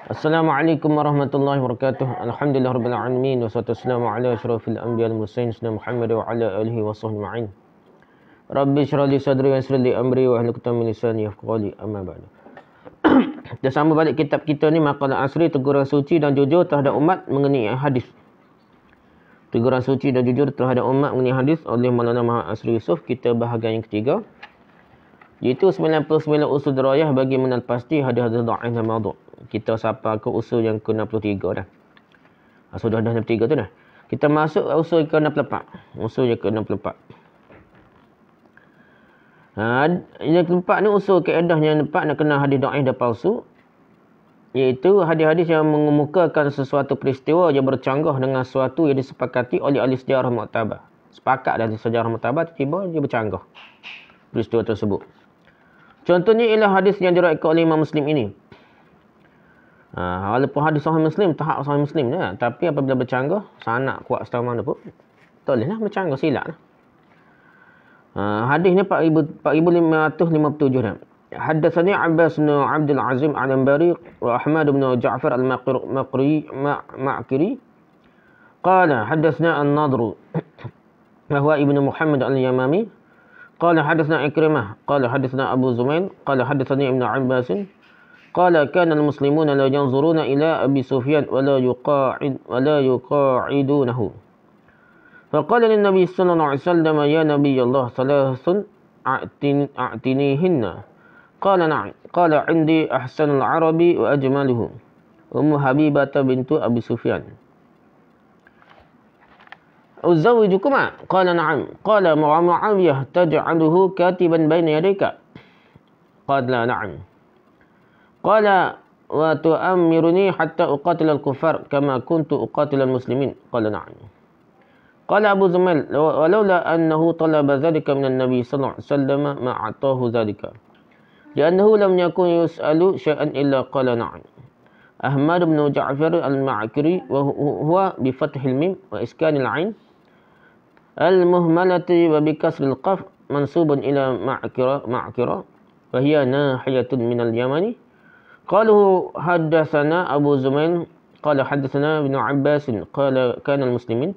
Assalamualaikum warahmatullahi wabarakatuh. Alhamdulillahirabbil alamin wassalatu wassalamu ala asyrafil anbiya'i wal mursalin sayyidina Muhammad wa ala alihi washabbihi ma'in. Rabbi shrah li sadri wa yassir li amri wa hlul 'uqdatam min lisani yafqahu qawli, amma ba'du. Kita sambung balik kitab kita ni, Maqalah Asri, teguran suci dan jujur terhadap umat mengenai hadis. Teguran suci dan jujur terhadap umat mengenai hadis oleh Maulana Muhammad Asri Yusof. Kita bahagian yang ketiga, iaitu 99 usul dirayah bagi mengenal pasti hadis-hadis dhaif dan maudhu'. Kita sampai ke usul yang ke-63 dah. Sudah dah 63 tu dah. Kita masuk usul ke-64. Usul yang ke-64. Yang keempat ni usul kaedah yang keempat nak kenal hadis dhaif dan palsu. Iaitu hadis-hadis yang mengemukakan sesuatu peristiwa yang bercanggah dengan sesuatu yang disepakati oleh ahli sejarah muktabar. Sepakat dari sejarah muktabar, tiba-tiba dia bercanggah peristiwa tersebut. Contohnya ialah hadis yang diriwayatkan oleh Imam Muslim ini. Walaupun hadis Sahih Muslim, tahap Sahih Muslim dah, tapi apabila bercanggah, sanad kuat setahu mana pun, tak bolehlah bercanggah, silap lah. Hadis ni 4557 dah. Haddatsani Abbas bin Abdul Azim Al-Anbari wa Ahmad bin Ja'far Al-Ma'kiri qala haddatsna An-Nadr wa huwa ibnu Muhammad Al-Yamami qala haddatsna Ikrimah qala haddatsna Abu Zumail qala haddatsani Ibnu Abbas qala kana al-muslimuna la yanzuruna ila Abi Sufyan wa la yuqa'idunahu faqala lin-nabi sallallahu alaihi wasallam ya nabiy Allah salasun a'tinihinna qala na'am qala 'indi ahsanul arabi wa ajmaluhu Ummu Habibah bintu Abi Sufyan uzawwijukuma qala na'am qala Muawiyah taj'aluhu katiban baina yadayka qala na'am qala wa tu'ammiruni hatta uqatila al-kuffar kama kuntu uqatila al-muslimin qala na'am qala Abu Zumail walaula annahu talaba dhalika min an-nabi sallallahu alaihi wasallam ma a'tahu dhalika li'annahu lam yakun yus'alu syai'an illa qala na'am Ahmad bin Ja'far al-Ma'kiri wa huwa bi fathil mim wa iskanil 'ain al-muhmalati wa bi kasril qaf mansubun ila ma'kira wa hiya nahiyatun min al-yamani qaluhu haddatsana Abu Zumail qala haddatsana Ibnu Abbas qala kana al-muslimin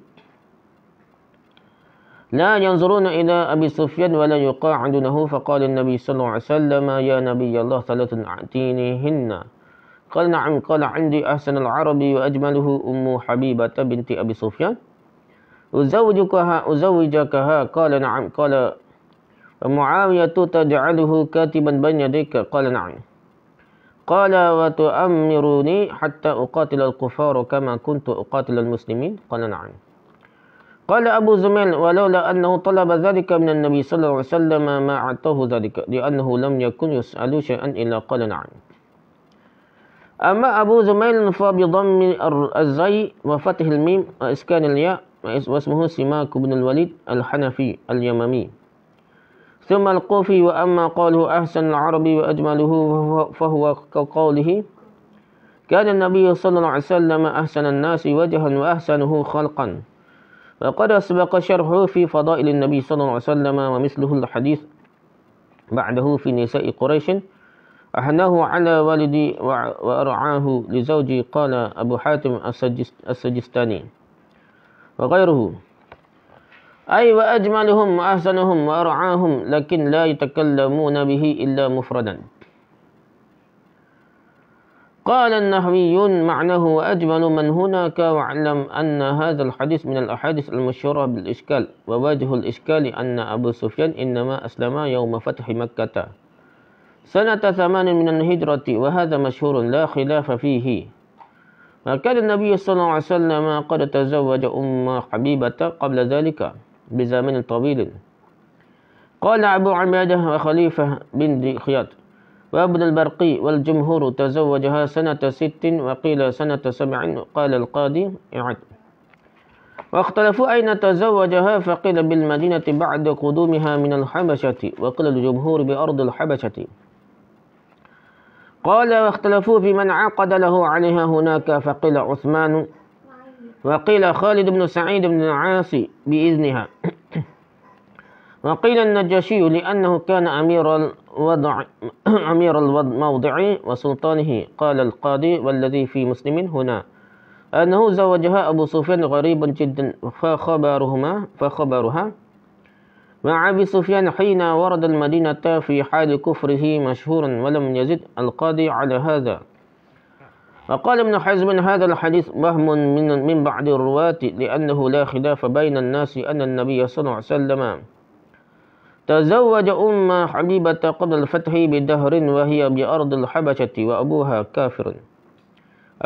la yanzuruna ila Abi Sufyan wa la yuqa'idunahu faqala an-nabi sallallahu alaihi wasallam ya nabiy Allah salatun a'tinihinna qala na'am qala 'indi ahsanul arabi wa ajmaluhu Ummu Habibah binti Abi Sufyan uzawwijakaha qala na'am qala Muawiyah taj'aluhu katiban bayna yadayka qala na'am qala wa tu'ammiruni hatta uqatila al-kuffara kama kuntu uqatila al-muslimin qala na'am qala Abu Zumail walaula annahu talaba dhalika min an-nabi sallallahu alaihi wasallam ma a'tahu dhalika li'annahu lam yakun yus'alu syai'an illa qala na'am amma Abu Zumail fa bi dhammi az-zay wa fathi al-mim wa iskan al-ya wa ismuhu Simak bin al-Walid al-Hanafi al-Yamami thumma al-Qufi wa amma qaluhu ahsan al-arabi wa ajmaluhu fa huwa kaqawlihi kana an-nabiy sallallahu alaihi wasallam ahsana an-nasi wajhan wa ahsanuhu khalqan wa qad sabaqa syarhu fi fadail an-nabi sallallahu alaihi wasallam wa mithluhu al-hadith ba'dahu fi nisa'i quraish ahnahu ala walidi wa ar'ahu li zawji qala Abu Hatim as-Sajistani wa ghayruhu ay wa ajmaluhum wa ahsanuhum wa ar'ahum lakin la yatakallamuna bihi illa mufradan قال النحويون معناه وأجمل من هناك واعلم أن هذا الحديث من الأحاديث المشهورة بالإشكال ووجه الإشكال أن أبو سفيان إنما أسلم يوم فتح مكة سنة 8 من الهجرة وهذا مشهور لا خلاف فيه وكان النبي صلى الله عليه وسلم قد تزوج أم حبيبة قبل ذلك بزمن طويل قال أبو عبادة وخليفة بن خياط وابن البرقي والجمهور تزوجها سنة 6 وقيل سنة 7 قال القاضي إعد واختلفوا أين تزوجها فقيل بالمدينة بعد قدومها من الحبشة وقيل الجمهور بأرض الحبشة قال واختلفوا في من عقد له عليها هناك فقيل عثمان وقيل خالد بن سعيد بن العاص بإذنها وقيل النجاشي لأنه كان أمير الموضع وسلطانه. قال القاضي والذي في مسلم هنا أنه زوجها أبو سفيان غريب جدا فخبرها مع أبي سفيان حين ورد المدينة في حال كفره مشهورا ولم يزد القاضي على هذا. وقال ابن حزم هذا الحديث وهم من بعض الرواة لأنه لا خلاف بين الناس أن النبي صلى الله عليه وسلم تزوج أم حبيبة قبل الفتح بدهر وهي بأرض الحبشة وأبوها كافر.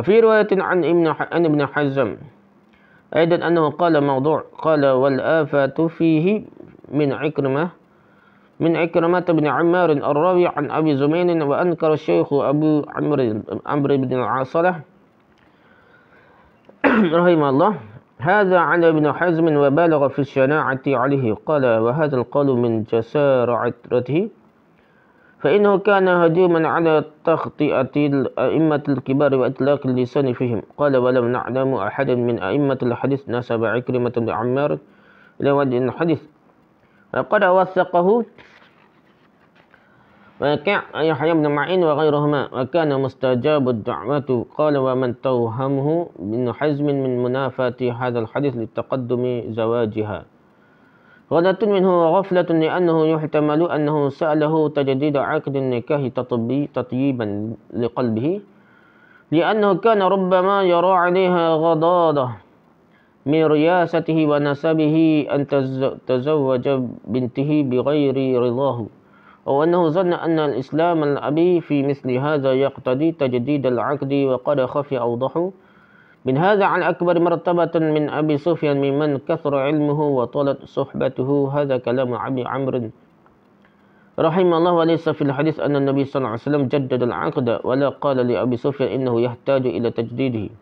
في رواية عن ابن حزم أيضا أنه قال موضوع. قال والآفات فيه من عكرمة بن عمار الراوي عن أبي زمين. وأنكر الشيخ أبو عمرو بن العاصلة رحمه الله هذا عن ابن حزم وبالغ في الشناعة عليه. قال وهذا القول من جسارته فإنه كان هجوما على تخطئة الأئمة الكبار وإطلاق اللسان فيهم. قال ولم نعلم أحدا من أئمة الحديث نسب عكرمة بن عمار إلى وجه الحديث وقد وثقه يحيى بن معين وغيرهما وكان مستجاب الدعوة. قال ومن توهمه ابن حزم من منافاة هذا الحديث لتقدم زواجها غلط منه وغفلة لأنه يحتمل أنه سأله تجديد عقد النكاح تطييبا لقلبه لأنه كان ربما يرى عليها غضاضة من رياسته ونسبه أن تزوج بنته بغير رضاه أو أنه ظن أن الإسلام الأبي في مثل هذا يقتضي تجديد العقد وقد خفي أوضح من هذا عن أكبر مرتبة من أبي سفيان ممن كثر علمه وطالت صحبته. هذا كلام أبي عمرو رحمه الله. وليس في الحديث أن النبي صلى الله عليه وسلم جدد العقد ولا قال لأبي سفيان إنه يحتاج إلى تجديده.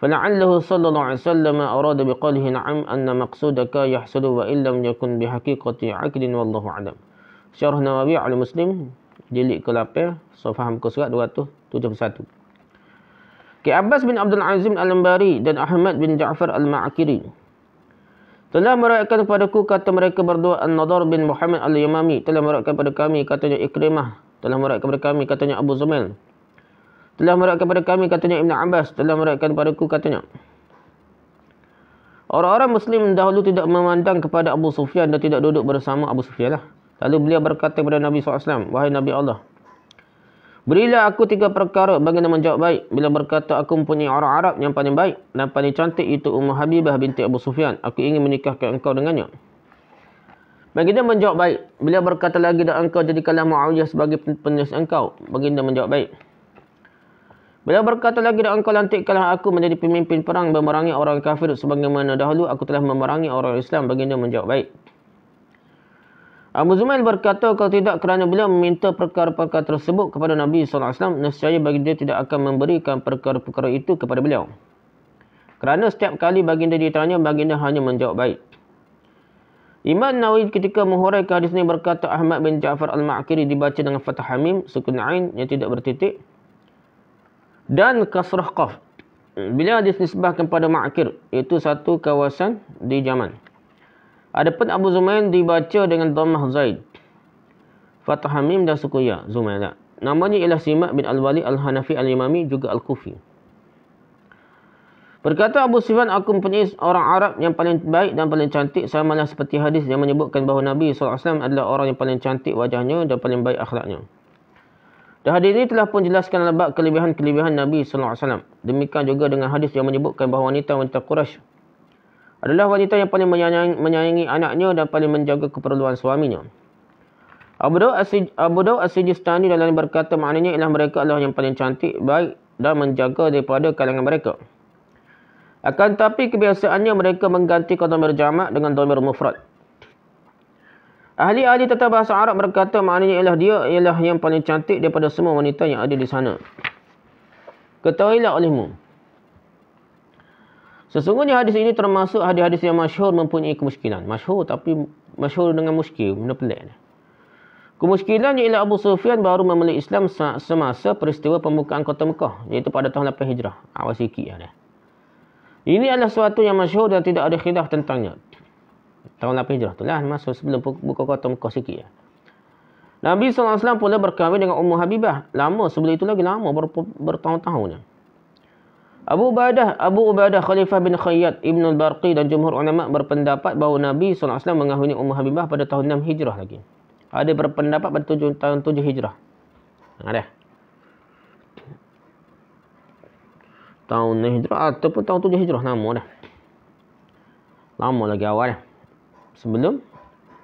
فلعله صلى الله عليه وسلم أراد بقوله نعم أن مقصودك يحصل وإن لم يكن بحقيقة عقد والله أعلم. Syarah Nawawi al-Muslim jilid ke-8 safhah muka surat 271. Abbas bin Abdul Azim al-Ambari dan Ahmad bin Ja'far al-Ma'akiri telah meriwayatkan kepadaku kata mereka berdua. An-Nadar bin Muhammad al-Yamami telah meriwayatkan kepada kami katanya Ikrimah telah meriwayatkan kepada kami katanya Abu Zumail telah meriwayatkan kepada kami katanya Ibn Abbas telah meriwayatkan kepadaku katanya orang-orang Muslim dahulu tidak memandang kepada Abu Sufyan dan tidak duduk bersama Abu Sufyan lah. Lalu beliau berkata kepada Nabi SAW, wahai Nabi Allah, berilah aku 3 perkara. Baginda menjawab baik. Bila berkata aku mempunyai orang Arab yang paling baik dan paling cantik itu Ummu Habibah binti Abu Sufyan. Aku ingin menikahkan engkau dengannya. Baginda menjawab baik. Bila berkata lagi dan engkau jadikanlah Muawiyah sebagai penulis engkau. Baginda menjawab baik. Bila berkata lagi dan engkau lantikkanlah aku menjadi pemimpin perang memerangi orang kafir sebagaimana dahulu aku telah memerangi orang Islam. Baginda menjawab baik. Abu Zumail berkata, kalau tidak kerana beliau meminta perkara-perkara tersebut kepada Nabi SAW, nescaya baginda tidak akan memberikan perkara-perkara itu kepada beliau. Kerana setiap kali baginda ditanya, baginda hanya menjawab baik. Imam Nawawi ketika menghuraikan hadis ini berkata, Ahmad bin Ja'far al-Ma'akiri dibaca dengan fathah hamim, sukun ain yang tidak bertitik, dan kasrah qaf. Bila disnisbahkan pada Ma'akir, itu satu kawasan di Yaman. Adapun Abu Zumail dibaca dengan dhammah zaid, fathah hamim dan sukun ya, Zumail. Namanya ialah Simak bin Al-Wali Al-Hanafi Al-Imami juga Al-Kufi. Berkata Abu Sufyan, aku mempunyai orang Arab yang paling baik dan paling cantik, samalah seperti hadis yang menyebutkan bahawa Nabi SAW adalah orang yang paling cantik wajahnya dan paling baik akhlaknya. Dan hadis ini telah pun jelaskan dalam bab kelebihan-kelebihan Nabi SAW. Demikian juga dengan hadis yang menyebutkan bahawa wanita-wanita Quraisy adalah wanita yang paling menyayangi anaknya dan paling menjaga keperluan suaminya. Abu Daud As-Sijistani dalam berkata maknanya ialah mereka adalah yang paling cantik, baik dan menjaga daripada kalangan mereka. Akan tetapi kebiasaannya mereka menggantikan dhamir jamak dengan dhamir mufrad. Ahli-ahli tata bahasa Arab berkata maknanya ialah dia ialah yang paling cantik daripada semua wanita yang ada di sana. Ketahuilah olehmu, sesungguhnya hadis ini termasuk hadis-hadis yang masyhur mempunyai kemuskilan. Masyhur tapi masyhur dengan muskil. Benda pelik. Kemuskilannya ialah Abu Sufyan baru memeluk Islam semasa peristiwa pembukaan kota Mekah, iaitu pada tahun 8 Hijrah. Awal sikit ya. Ini adalah suatu yang masyhur dan tidak ada khilaf tentangnya. Tahun 8 Hijrah itulah masa sebelum buka kota Mekah sikit ya. Nabi SAW pula berkahwin dengan Ummu Habibah. Lama sebelum itu lagi, lama bertahun-tahun. Abu Ubadah Khalifah bin Khayyat Ibn al-Barqi dan jumhur ulama berpendapat bahawa Nabi SAW mengahwini Ummu Habibah pada tahun 6 Hijrah lagi. Ada berpendapat pada tahun 7 Hijrah. Ada. Tahun 6 Hijrah ataupun tahun 7 Hijrah, nama dah. Lama lagi awal dah. Sebelum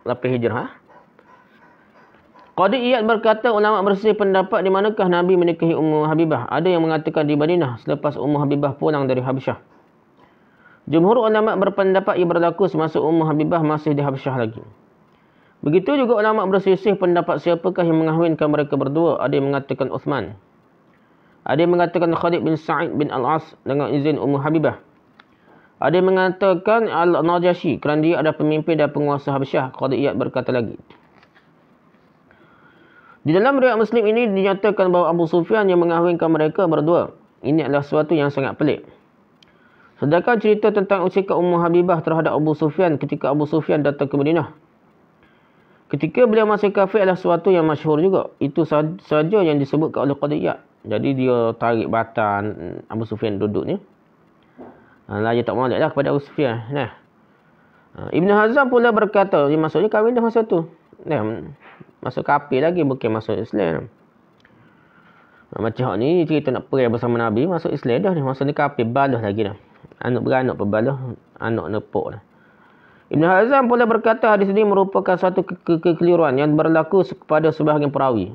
8 Hijrah. Qadi Iyad berkata, ulama bersih pendapat di manakah Nabi menikahi Ummu Habibah. Ada yang mengatakan di Madinah selepas Ummu Habibah pulang dari Habsyah. Jumhur ulama berpendapat ia berlaku semasa Ummu Habibah masih di Habsyah lagi. Begitu juga ulama bersisih pendapat siapakah yang mengahwinkan mereka berdua. Ada yang mengatakan Uthman. Ada yang mengatakan Khalid bin Sa'id bin Al-As dengan izin Ummu Habibah. Ada yang mengatakan Al-Najashi kerana dia adalah pemimpin dan penguasa Habsyah. Qadi Iyad berkata lagi. Di dalam riwayat Muslim ini dinyatakan bahawa Abu Sufyan yang mengahwinkan mereka berdua. Ini adalah sesuatu yang sangat pelik. Sedangkan cerita tentang usikan Ummu Habibah terhadap Abu Sufyan ketika Abu Sufyan datang ke Madinah. Ketika beliau masih kafir adalah sesuatu yang masyhur juga. Itu saja yang disebutkan oleh Qadi Iyad. Jadi dia tarik batan Abu Sufyan duduk ni. Dia tak molek lah kepada Abu Sufyan. Ibn Hazm pula berkata, maksudnya kahwin dah masa tu. Masuk kafir lagi, bukan masuk Islam. Macam ni cerita nak pergi bersama Nabi, masuk Islam dah ni. Masa ni kafir, balah lagi dah. Anak beranak berbalah, anak nepuk dah. Ibn Hazm pula berkata hadis ini merupakan satu kekeliruan yang berlaku kepada sebahagian perawi.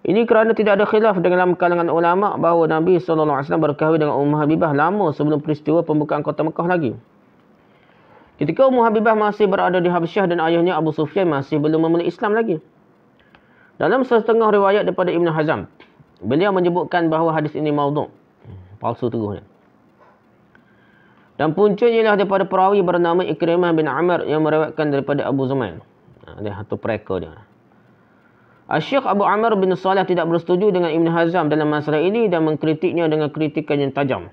Ini kerana tidak ada khilaf dalam kalangan ulama bahawa Nabi SAW berkahwin dengan Ummu Habibah lama sebelum peristiwa pembukaan kota Mekah lagi. Ketika Ummu Habibah masih berada di Habsyah dan ayahnya Abu Sufyan masih belum memeluk Islam lagi. Dalam setengah riwayat daripada Ibn Hazm, beliau menyebutkan bahawa hadis ini maudhu', palsu teguhnya. Dan puncanya ialah daripada perawi bernama Ikrimah bin Amr yang meriwayatkan daripada Abu Zumail. Dia satu pereka dia. Syekh Abu Amr bin Salih tidak bersetuju dengan Ibn Hazm dalam masalah ini dan mengkritiknya dengan kritikan yang tajam.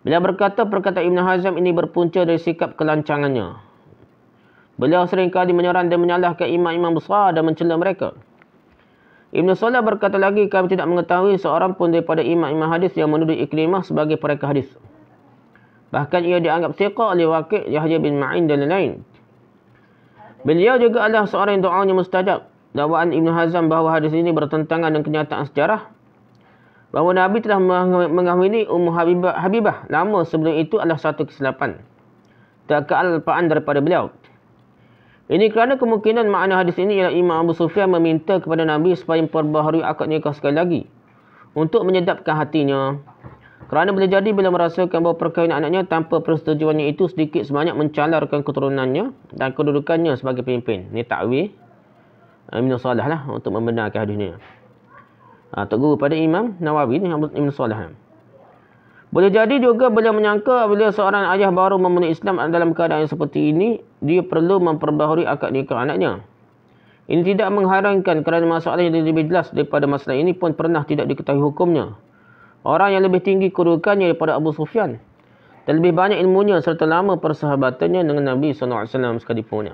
Beliau berkata perkataan Ibn Hazm ini berpunca dari sikap kelancangannya. Beliau seringkali menyerang dan menyalahkan imam-imam besar dan mencela mereka. Ibn Salah berkata lagi, kami tidak mengetahui seorang pun daripada imam-imam hadis yang menuduh Ikrimah sebagai pereka hadis. Bahkan ia dianggap thiqah oleh Waqi', Yahya bin Ma'in dan lain-lain. Beliau juga adalah seorang yang doanya mustajab. Dakwaan Ibn Hazm bahawa hadis ini bertentangan dengan kenyataan sejarah. Bahawa Nabi telah mengahwini Ummu Habibah lama sebelum itu adalah satu kesilapan. Tak kealpaan daripada beliau. Ini kerana kemungkinan makna hadis ini ialah Imam Abu Sufyan meminta kepada Nabi supaya memperbaharui akad nikah sekali lagi. Untuk menyedapkan hatinya. Kerana boleh jadi bila merasakan bahawa perkahwinan anaknya tanpa persetujuannya itu sedikit sebanyak mencalarkan keturunannya dan kedudukannya sebagai pemimpin. Ini takwil Ibn Salah lah untuk membenarkan hadis ini. Tegur pada Imam Nawawi ni, Ibn Salah. Boleh jadi juga beliau menyangka bila seorang ayah baru memeluk Islam dalam keadaan seperti ini, dia perlu memperbaharui akad nikah anaknya. Ini tidak mengharankan kerana masalah yang lebih jelas daripada masalah ini pun pernah tidak diketahui hukumnya. Orang yang lebih tinggi kedudukannya daripada Abu Sufyan dan lebih banyak ilmunya serta lama persahabatannya dengan Nabi SAW sekalipun.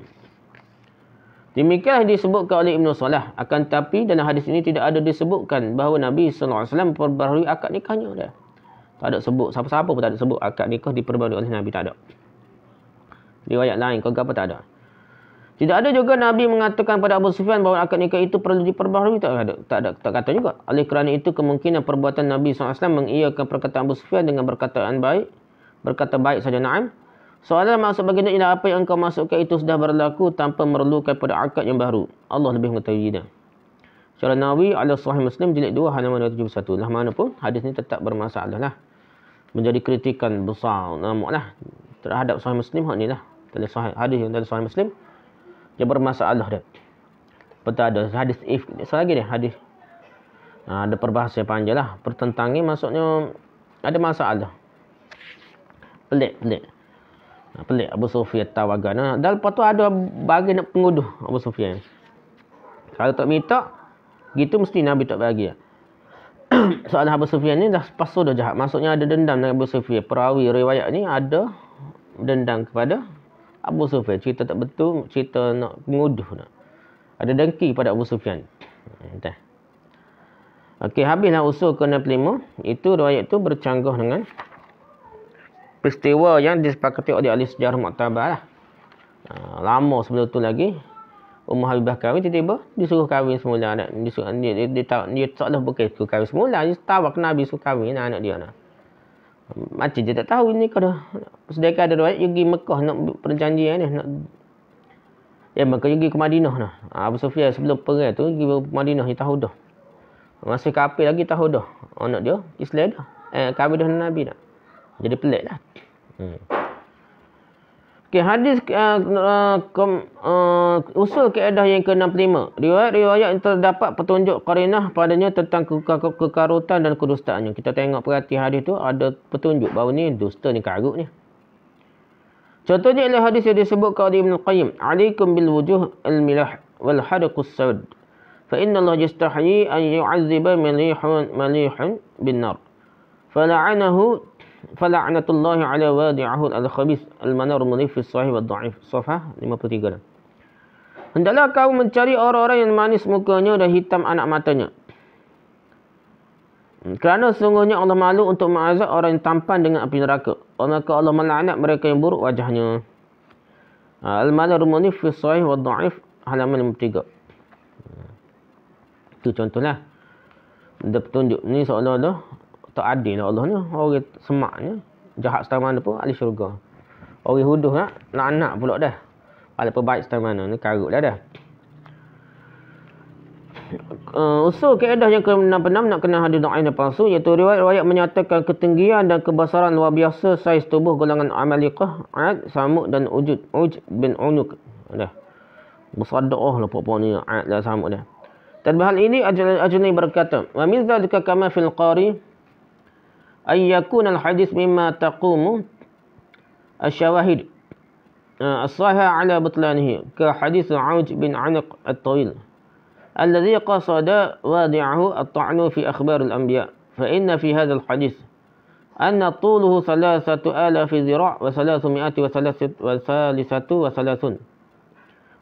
Demikian disebutkan oleh Ibn Salah. Akan tetapi dalam hadis ini tidak ada disebutkan bahawa Nabi SAW memperbaharui akad nikahnya. Dia tak ada sebut, siapa-siapa pun tak ada sebut akad nikah diperbaharui oleh Nabi, tak ada. Riwayat lain kau apa tak ada. Tidak ada juga Nabi mengatakan pada Abu Sufyan bahawa akad nikah itu perlu diperbaharui, tak kata juga. Oleh kerana itu kemungkinan perbuatan Nabi SAW mengiyakan perkataan Abu Sufyan dengan berkata baik saja na'am. Soalan maksud baginda ialah apa yang engkau masukkan itu sudah berlaku tanpa memerlukan pada akad yang baru. Allah lebih mengetahuinya. Syarah Nawawi ala Sahih Muslim jilid 2 halaman 271. Lah mana pun hadis ini tetap bermasalah lah. Menjadi kritikan besar namaklah terhadap Sahih Muslim hak nilah. Dalam hadis yang dalam Sahih Muslim dia bermasalah dah. Betul ada hadis if selagi dia hadis. Ada perbahasan panjang lah. Pertentangnya maksudnya ada masalah. Pelik. Pelik Abu Sufyan tawagan. Dan lepas tu ada bagi nak penguduh Abu Sufyan. Kalau tak minta, gitu mesti Nabi tak bagi. Soalan Abu Sufyan ni dah pasal dah jahat. Maksudnya ada dendam dengan Abu Sufyan. Perawi riwayat ni ada dendam kepada Abu Sufyan. Cerita tak betul, cerita nak penguduh nak. Ada dengki pada Abu Sufyan. Okey, habislah usul ke-65. Itu riwayat itu bercanggah dengan peristiwa yang disepakati oleh ahli sejarah muktabar lah. Lama sebelum tu lagi, Ummah Habibah kahwin, tiba-tiba disuruh kahwin semula. Dia tak lah bukan suruh kahwin semula. Dia tahu Nabi suruh kahwin anak dia. Macam dia tak tahu ni kalau sedekah ada riwayat pergi Mekah nak perjanjian ni, nak Mekah pergi ke Madinah dah. Abu Sufyan sebelum perang tu pergi ke Madinah, dia tahu dah. Masih kafir lagi tahu dah. Anak dia Islam dah. Kahwin dengan Nabi dah. Jadi pelik lah. Okay, hadis usul kaedah yang ke-65. Riwayat yang terdapat petunjuk qarinah padanya tentang kekarutan dan kedustaannya. Kita tengok perhati hadis tu ada petunjuk bahawa ni dusta ni, karut ni. Contohnya ialah hadis yang disebutkan oleh Ibn Qayyim. Alaikum bil wujuh al-milah wal hadqus sawd. Fa inna Allah yastahyi an yu'azziba malihun bin nar. Fala'natullahi ala wadi'ahu al-khabith al-manar munif fi sahih wa dha'if. Safhah 53. Hendaklah kau mencari orang-orang yang manis mukanya dan hitam anak matanya. Kerana sesungguhnya Allah malu untuk mengazab orang yang tampan dengan api neraka. Maka Allah melaknat mereka yang buruk wajahnya. Al-manar munif fi sahih wa dha'if halaman 53. Itu contohlah. Dia petunjuk ni seolah-olah tak adil lah Allah ni. Orang semaknya, jahat setara mana pun ahli syurga. Orang huduh nak anak pula dah. Walaupun baik setara mana, ni karut dah. Usul kaedah yang ke-66 nak kena hadis dhaif dan palsu, iaitu riwayat menyatakan ketinggian dan kebesaran luar biasa saiz tubuh golongan Amalikah, Ad, Samud dan Uj bin Unuk. Dah. Bersadaqah lah pokok ni Ad dan Samud dah. Dan hal ini Ajni berkata, wa min dzalika kama fil qari ay yakuna al-hadis mimma taqumu asy-syawahid as-sahih ala butlanihi ka hadis Auj bin Anq at-Tawil alladhi qasada wadi'ahu at-ta'nu fi akhbar al-anbiya fa inna fi hadha al-hadis anna tuluhu 3000 zira' wa 333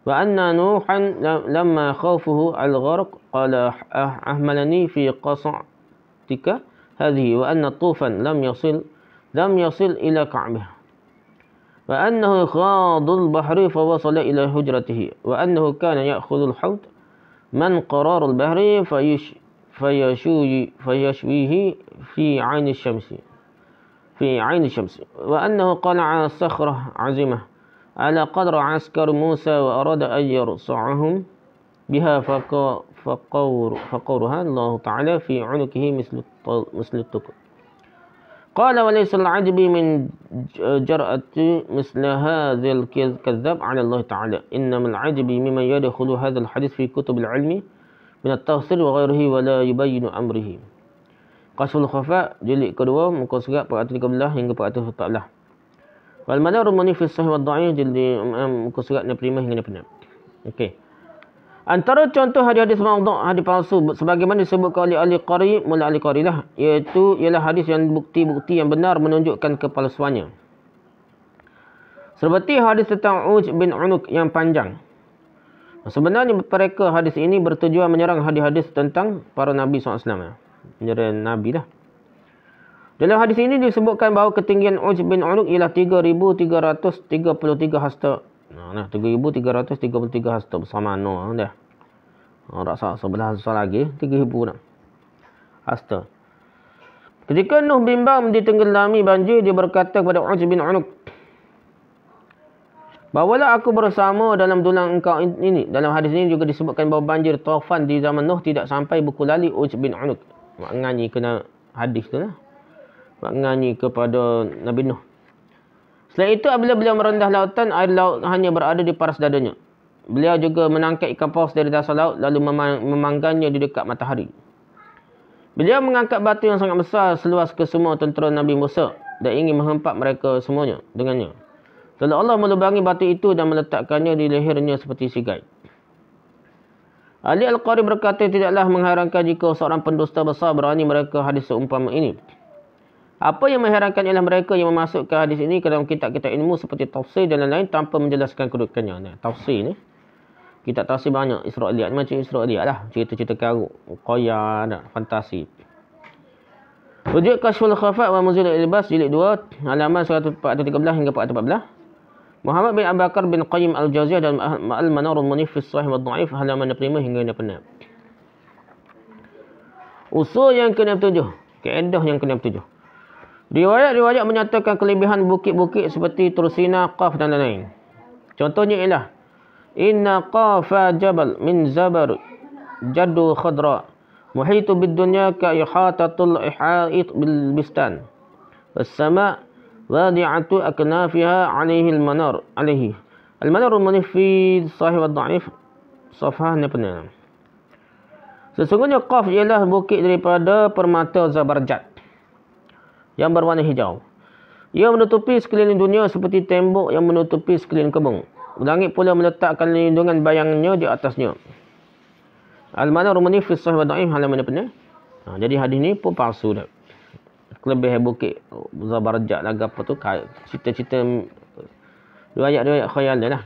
wa anna Nuhan lamma khawfuhu al-gharq qala ahmalani fi qas'atika هذه وأن الطوفان لم يصل إلى كعبه وأنه خاض البحر فوصل إلى هجرته وأنه كان يأخذ الحوت من قرار البحر فيشويه في عين الشمس وأنه قلع صخرة عزمة على قدر عسكر موسى وأراد أن يرصعهم بها فقورها الله تعالى في عنقه مثل التقر قال وليس العجب من جرأة مثل هذا الكذاب على الله تعالى إنما العجب ممن يدخل هذا الحديث في كتب العلم من التفسير وغيره ولا يبين أمره. Qasful Khafa jilid kedua muka surat 413 hingga 414. Wal Manar Munif fi Sahih wa Dha'if jilid muka surat 65 hingga 66. Okey. Antara contoh hadis maudhu', hadis palsu sebagaimana disebutkan oleh ahli qari, mula ahli qari lah, iaitu ialah hadis yang bukti-bukti yang benar menunjukkan kepalsuannya. Seperti hadis tentang Uj bin Unuk yang panjang. Sebenarnya mereka hadis ini bertujuan menyerang hadis-hadis tentang para Nabi SAW. Menyerang Nabi lah. Dalam hadis ini disebutkan bahawa ketinggian Uj bin Unuk ialah 3,333 hasta. Nah, 3,333 hasta bersama no dah. Rasa sebelah lagi 3,000 nak. Hasta. Ketika Nuh bimbang ditenggelami banjir, dia berkata kepada Uj bin Unuk, bawalah aku bersama dalam dulang engkau ini. Dalam hadis ini juga disebutkan bahawa banjir taufan di zaman Nuh tidak sampai berkulali Uj bin Unuk. Mak nganyi kena hadis tu lah. Mak nganyi kepada Nabi Nuh. Selain itu, apabila beliau merendah lautan, air laut hanya berada di paras dadanya. Beliau juga menangkap ikan paus dari dasar laut, lalu memanggangnya di dekat matahari. Beliau mengangkat batu yang sangat besar seluas ke semua tentera Nabi Musa dan ingin menghempak mereka semuanya dengannya. Lalu Allah melubangi batu itu dan meletakkannya di lehernya seperti sigai. Ali Al-Qari berkata, tidaklah mengherankan jika seorang pendusta besar berani mereka hadis seumpama ini. Apa yang mengherankan ialah mereka yang memasukkan hadis ini ke dalam kitab-kitab ilmu seperti tafsir dan lain-lain tanpa menjelaskan kedudukannya. Nah, tafsir ni Kitab tafsir banyak Israiliyat, macam Israiliyat lah, cerita-cerita karut, qoya, fantasi. Rujuk Kashful Khafa wa Muzil al-Ilbas jilid 2 halaman 413 hingga 414. Muhammad bin Abu Bakar bin Qayyim al-Jauziyah dan Al-Manar al-Munif fi Sahih wa Dhaif halaman 65 hingga 66. Usul yang ke-67, kaedah yang ke-67. Riwayat-riwayat menyatakan kelebihan bukit-bukit seperti Tursina, Qaf dan lain-lain. Contohnya ialah Inna qafa jabal min zabar jaddu khadra muhitu bid dunya ka ihatatul ihait bil bistan was sama wadi'atu aknafiha alaihi al manar al-munif fi sahih wa dhaif safhah 66. Sesungguhnya Qaf ialah bukit daripada permata Zabarjad yang berwarna hijau. Ia menutupi sekeliling dunia seperti tembok yang menutupi sekeliling kebun. Langit pula meletakkan lindungan bayangnya di atasnya. Al-Manar al-Munif fi Sahih wa Dhaif halaman depan. Jadi hadis ni pun palsu dah. Kelebihan bukit Zabarjad lah apa tu, cerita-cerita riwayat-riwayat khayal dah lah.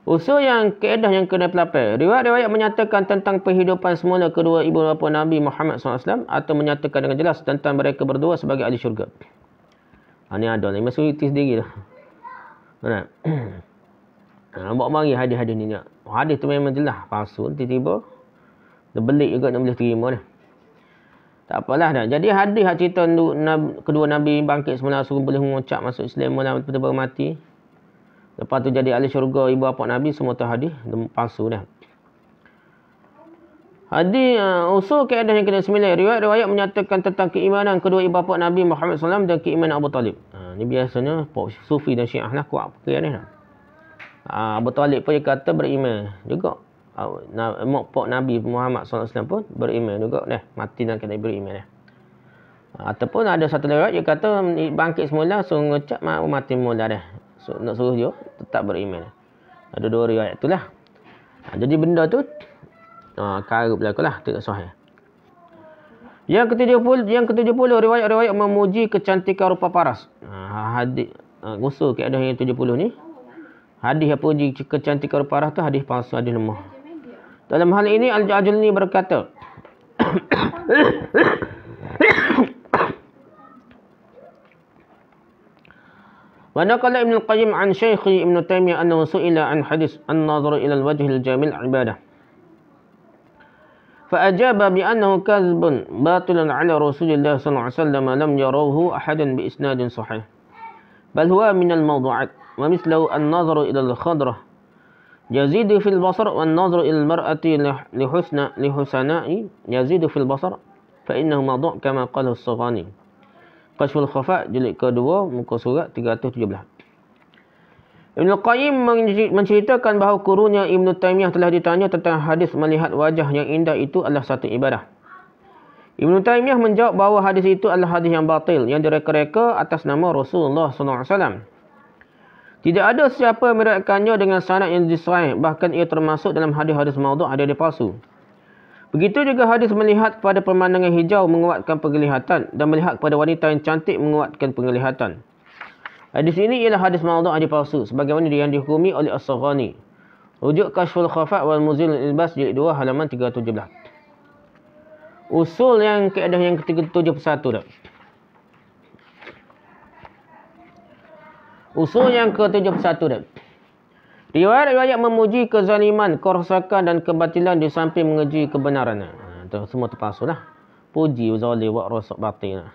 Usul yang kaedah yang ke-8. Riwayat-riwayat menyatakan tentang kehidupan semula kedua ibu bapa Nabi Muhammad SAW atau menyatakan dengan jelas tentang mereka berdua sebagai ahli syurga. Ini ada lah. Masuk itu sendiri lah. Mana? Nampak mari hadis-hadis ni. Hadis tu memang jelas palsu. Tiba-tiba dia belik juga nak boleh terima dah. Tak apalah dah. Jadi hadis cerita kedua Nabi bangkit semula suruh boleh mengucap masuk Islam mula tiba-tiba mati. Lepas tu jadi ahli syurga ibu bapa Nabi, semua tu hadis palsu dah. Hadis usul kaedah yang ke-9. Riwayat-riwayat menyatakan tentang keimanan kedua ibu bapa Nabi Muhammad SAW dan keimanan Abu Talib. Ni biasanya Sufi dan Syiah lah kuat perkara ni. Abu Talib pun dia kata beriman juga. Pak Nabi Muhammad SAW pun beriman juga dah. Mati dalam keadaan beriman dah. Ataupun ada satu riwayat dia kata bangkit semula suruh ngucap mati mula dah. Nak suruh dia tetap beriman. Ada dua riwayat tu lah. Jadi benda tu karib berlaku lah. Tak sahih. Yang ke-70 riwayat-riwayat memuji kecantikan rupa paras. Hadis usul kaedah yang 70 ni. Hadis yang puji kecantikan rupa paras tu hadis palsu, hadis lemah. Dalam hal ini Al-Ajlani berkata wa naqala Ibn al-Qayyim an Syekh Ibn Taimiyah annahu su'ila an hadis an-nazar ila al-wajh al-jamil ibadah. فأجاب بأنه كذب باطل على رسول الله صلى الله عليه وسلم لم يروه أحد بإسناد صحيح بل هو من الموضوعات ومثله النظر إلى الخضرة يزيد في البصر والنظر إلى المرأة لحسناء يزيد في البصر فإنه موضوع كما قاله الصغاني. Kashf al-Khafa jilid kedua muka surat 317. Ibn al-Qayyim menceritakan bahawa gurunya Ibn Taimiyah telah ditanya tentang hadis melihat wajah yang indah itu adalah satu ibadah. Ibn Taimiyah menjawab bahawa hadis itu adalah hadis yang batil yang direka-reka atas nama Rasulullah SAW. Tidak ada siapa yang meriwayatkannya dengan sanad yang sahih, bahkan ia termasuk dalam hadis-hadis maudhu', hadis palsu. Begitu juga hadis melihat kepada pemandangan hijau menguatkan penglihatan dan melihat kepada wanita yang cantik menguatkan penglihatan. Hadis ini ialah hadis maudhu', hadis palsu sebagaimana yang dihukumi oleh As-Saghani. Rujuk Kashful Khafa wal Muzil al-Ilbas jilid 2 halaman 317. Usul yang kaedah yang ke-71 dah. Usul yang ke-71 dah. Riwayat-riwayat memuji kezaliman, kerosakan dan kebatilan di samping mengeji kebenaran. Itu semua terpalsu lah. Puji zalim wa rosak batil.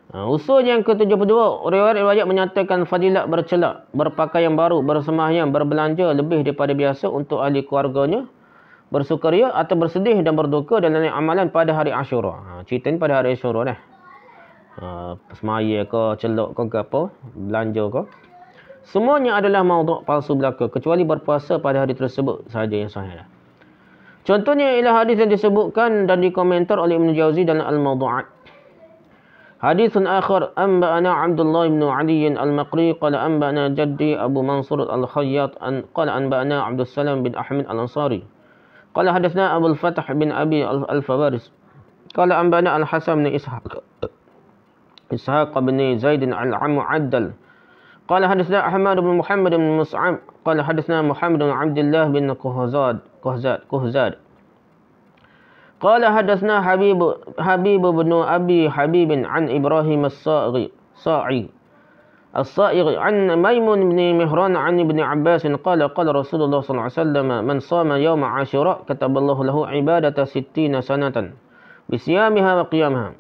Usul yang ke-72, riwayat-riwayat menyatakan fadilat bercelak, berpakaian baru, bersembahyang, berbelanja lebih daripada biasa untuk ahli keluarganya, bersukaria atau bersedih dan berduka dan lain amalan pada hari Ashura. Cerita ni pada hari Ashura dah. Semaya ke, celak ke apa, belanja ke. Semuanya adalah maudhu' palsu belaka kecuali berpuasa pada hari tersebut sahaja yang sahih. Contohnya ialah hadis yang disebutkan dan dikomentar oleh Ibn Jauzi dalam Al-Mawdu'at. حديث آخر أنبأنا عبد الله بن علي المقري قال أنبأنا جدي أبو منصور الخياط قال أنبأنا عبد السلام بن أحمد الأنصاري قال حدثنا أبو الفتح بن أبي الفوارس قال أنبأنا الحسن بن إسحاق بن زيد العم عدل قال حدثنا أحمد بن محمد بن مصعب قال حدثنا محمد بن عبد الله بن كهزاد قال حدثنا حبيب بن أبي حبيب عن إبراهيم الصائغ عن ميمون بن مهران عن ابن عباس قال قال رسول الله صلى الله عليه وسلم من صام يوم عاشوراء كتب الله له عبادة 60 سنة بصيامها وقيامها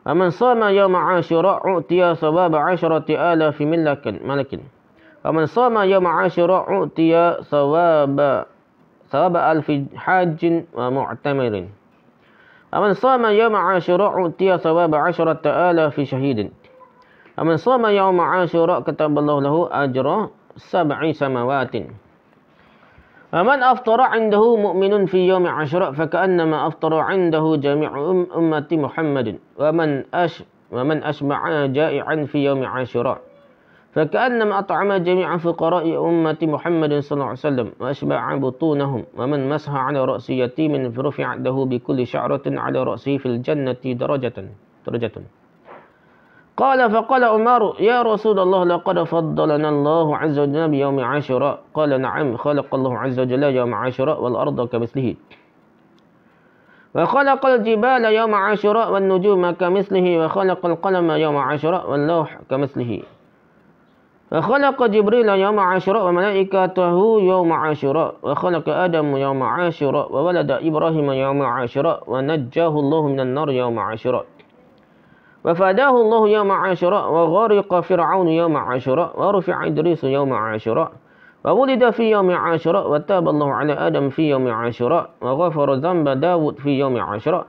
ومن صام يوم عاشوراء أعطي ثواب 10,000 ملك ومن صام يوم عاشوراء أعطي ثواب 1000 حاج ومعتمر ومن صام يوم عاشوراء أعطي ثواب 10,000 شهيد ومن صام يوم عاشوراء كتب الله له أجر 7 سماوات ومن أفطر عنده مؤمن في يوم عاشوراء فكأنما أفطر عنده جميع أمة محمد ومن أشبع جائعا في يوم عاشوراء فكأنما أطعم جميع فقراء أمة محمد صلى الله عليه وسلم وأشبع بطونهم ومن مسح على رأس يتيم فرفعت له بكل شعرة على رأسه في الجنة درجة قال فقال عمر يا رسول الله لقد فضلنا الله عز وجل بيوم عاشوراء قال نعم خلق الله عز وجل يوم عاشوراء والأرض كمثله وخلق الجبال يوم عاشوراء والنجوم كمثله وخلق القلم يوم عاشوراء واللوح كمثله وخلق جبريل يوم عاشوراء وملائكته يوم عاشوراء وخلق آدم يوم عاشوراء وولد إبراهيم يوم عاشوراء ونجاه الله من النار يوم عاشوراء وفداه الله يوم عاشوراء وغرق فرعون يوم عاشوراء ورفع إدريس يوم عاشوراء وولد في يوم عاشوراء وتاب الله على آدم في يوم عاشوراء وغفر ذنب داود في يوم عاشوراء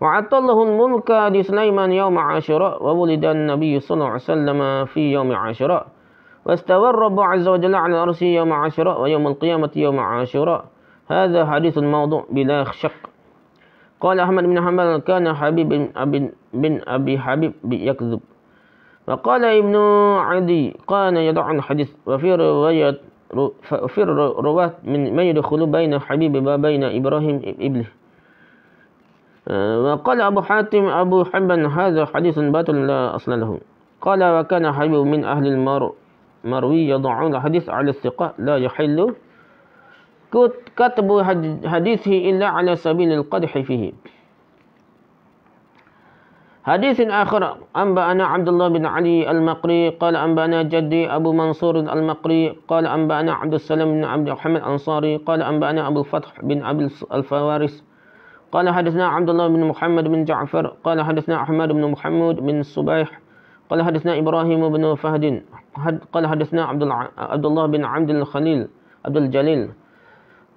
وعطى الله الملك لسليمان يوم عاشوراء وولد النبي صلى الله عليه وسلم في يوم عاشوراء واستوى الرب عز وجل على عرشه يوم عاشوراء ويوم القيامة يوم عاشوراء هذا حديث موضوع بلا شك قال أحمد بن حنبل كان حبيب بن أبي حبيب يكذب وقال ابن عدي كان يدع الحديث وفي رواة من يدخل بين حبيب وبين إبراهيم ابنه وقال أبو حاتم أبو حبان هذا حديث باطل لا أصل له قال وكان حبيب من أهل المروي يضعون الحديث على الثقة لا يحل كتب حديثه إلا على سبيل القدح فيه حديث آخر أنبأنا عبد الله بن علي المقري قال أنبأنا جدي أبو منصور المقري قال أنبأنا عبد السلام بن عبد الرحمن الأنصاري قال أنبأنا أبو الفتح بن أبي الفوارس قال حدثنا عبد الله بن محمد بن جعفر قال حدثنا أحمد بن محمود بن الصبيح قال حدثنا إبراهيم بن فهد قال حدثنا عبد الله بن عبد الجليل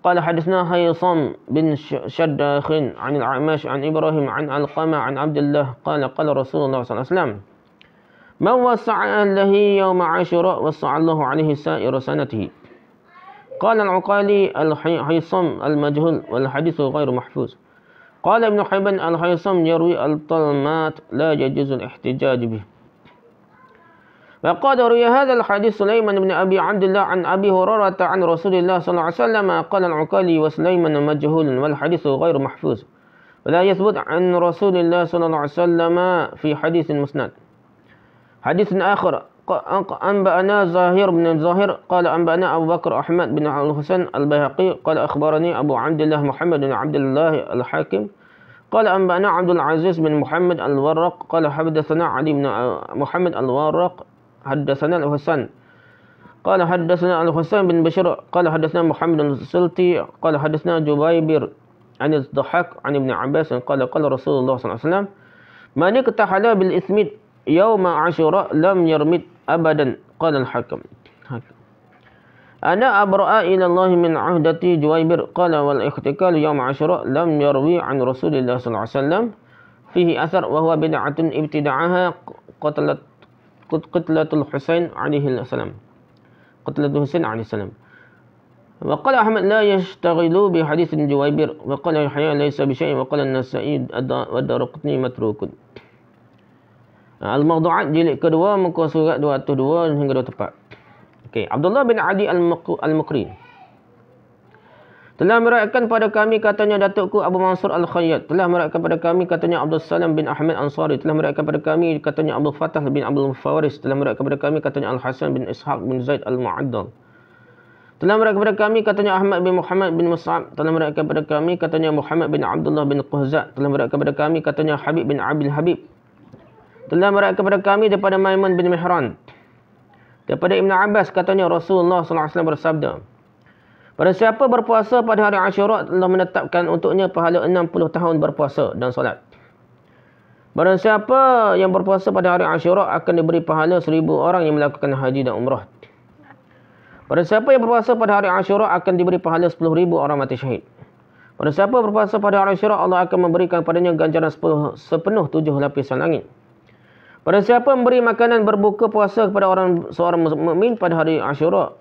قال حدثنا هيثم بن شداخ عن الأعمش عن إبراهيم عن علقمة عن عبد الله قال قال رسول الله صلى الله عليه وسلم من وسع أهله يوم عاشوراء وسع الله عليه سائر سنته قال العقالي الهيثم المجهول والحديث غير محفوظ قال ابن حبان الهيثم يروي الطلمات لا يجوز الاحتجاج به وقد روي هذا الحديث سليمان بن أبي عبد الله عن أبي هريرة عن رسول الله صلى الله عليه وسلم قال العقالي وسليمان مجهول والحديث غير محفوظ ولا يثبت عن رسول الله صلى الله عليه وسلم في حديث مسند حديث آخر أنبأنا زاهر بن زاهر قال أنبأنا أبو بكر أحمد بن الحسن البيهقي قال أخبرني أبو عبد الله محمد بن عبد الله الحاكم قال أنبأنا عبد العزيز بن محمد الورق قال حدثنا علي بن محمد الورق حدثنا الحسن قال حدثنا الحسين بن بشر قال حدثنا محمد السلطي قال حدثنا جبيبر عن الضحاك عن ابن عباس قال قال رسول الله صلى الله عليه وسلم من اقتحل بالإثم يوم عاشوراء لم يرمد أبدا قال الحاكم أنا أبرأ إلى الله من عهدة جبيبر قال والاختكال يوم عاشوراء لم يروي عن رسول الله صلى الله عليه وسلم فيه أثر وهو بدعة ابتدعها قتلة الحسين عليه السلام وقال أحمد لا يشتغلوا بحديث جويبر وقال يحيى ليس بشيء وقال النسائي والدارقطني متروك. Al-Mawdu'at jilid kedua muka surat 202 hingga 204. Okey, Abdullah bin Adi al-Muqri. Telah meriwayatkan pada kami katanya datukku Abu Mansur Al-Khayyat. Telah meriwayatkan pada kami katanya Abdul Salam bin Ahmad Ansari. Telah meriwayatkan pada kami katanya Abdul Fattah bin Abdul Fawaris. Telah meriwayatkan pada kami katanya Al-Hasan bin Ishaq bin Zaid Al-Mu'addal. Telah meriwayatkan kepada kami katanya Ahmad bin Muhammad bin Mus'ab. Telah meriwayatkan kepada kami katanya Muhammad bin Abdullah bin Quhza. Telah meriwayatkan kepada kami katanya Habib bin Abil Habib. Telah meriwayatkan kepada kami daripada Maimun bin Mihran. Daripada Ibn Abbas katanya Rasulullah SAW bersabda, pada siapa berpuasa pada hari Ashura telah menetapkan untuknya pahala 60 tahun berpuasa dan solat. Barang siapa yang berpuasa pada hari Ashura akan diberi pahala 1000 orang yang melakukan haji dan umrah. Pada siapa yang berpuasa pada hari Ashura akan diberi pahala 10,000 orang mati syahid. Pada siapa berpuasa pada hari Ashura, Allah akan memberikan padanya ganjaran sepenuh 7 lapisan langit. Pada siapa memberi makanan berbuka puasa kepada seorang mukmin pada hari Ashura,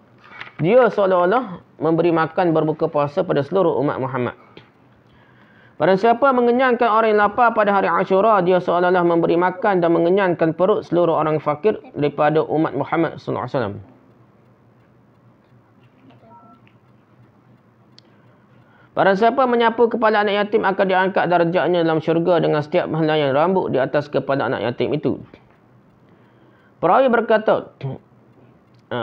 dia seolah-olah memberi makan berbuka puasa pada seluruh umat Muhammad. Pada siapa mengenyangkan orang yang lapar pada hari Ashura, dia seolah-olah memberi makan dan mengenyangkan perut seluruh orang fakir daripada umat Muhammad SAW. Pada siapa menyapu kepala anak yatim akan diangkat darjatnya dalam syurga dengan setiap helaian rambut di atas kepala anak yatim itu. Perawi berkata,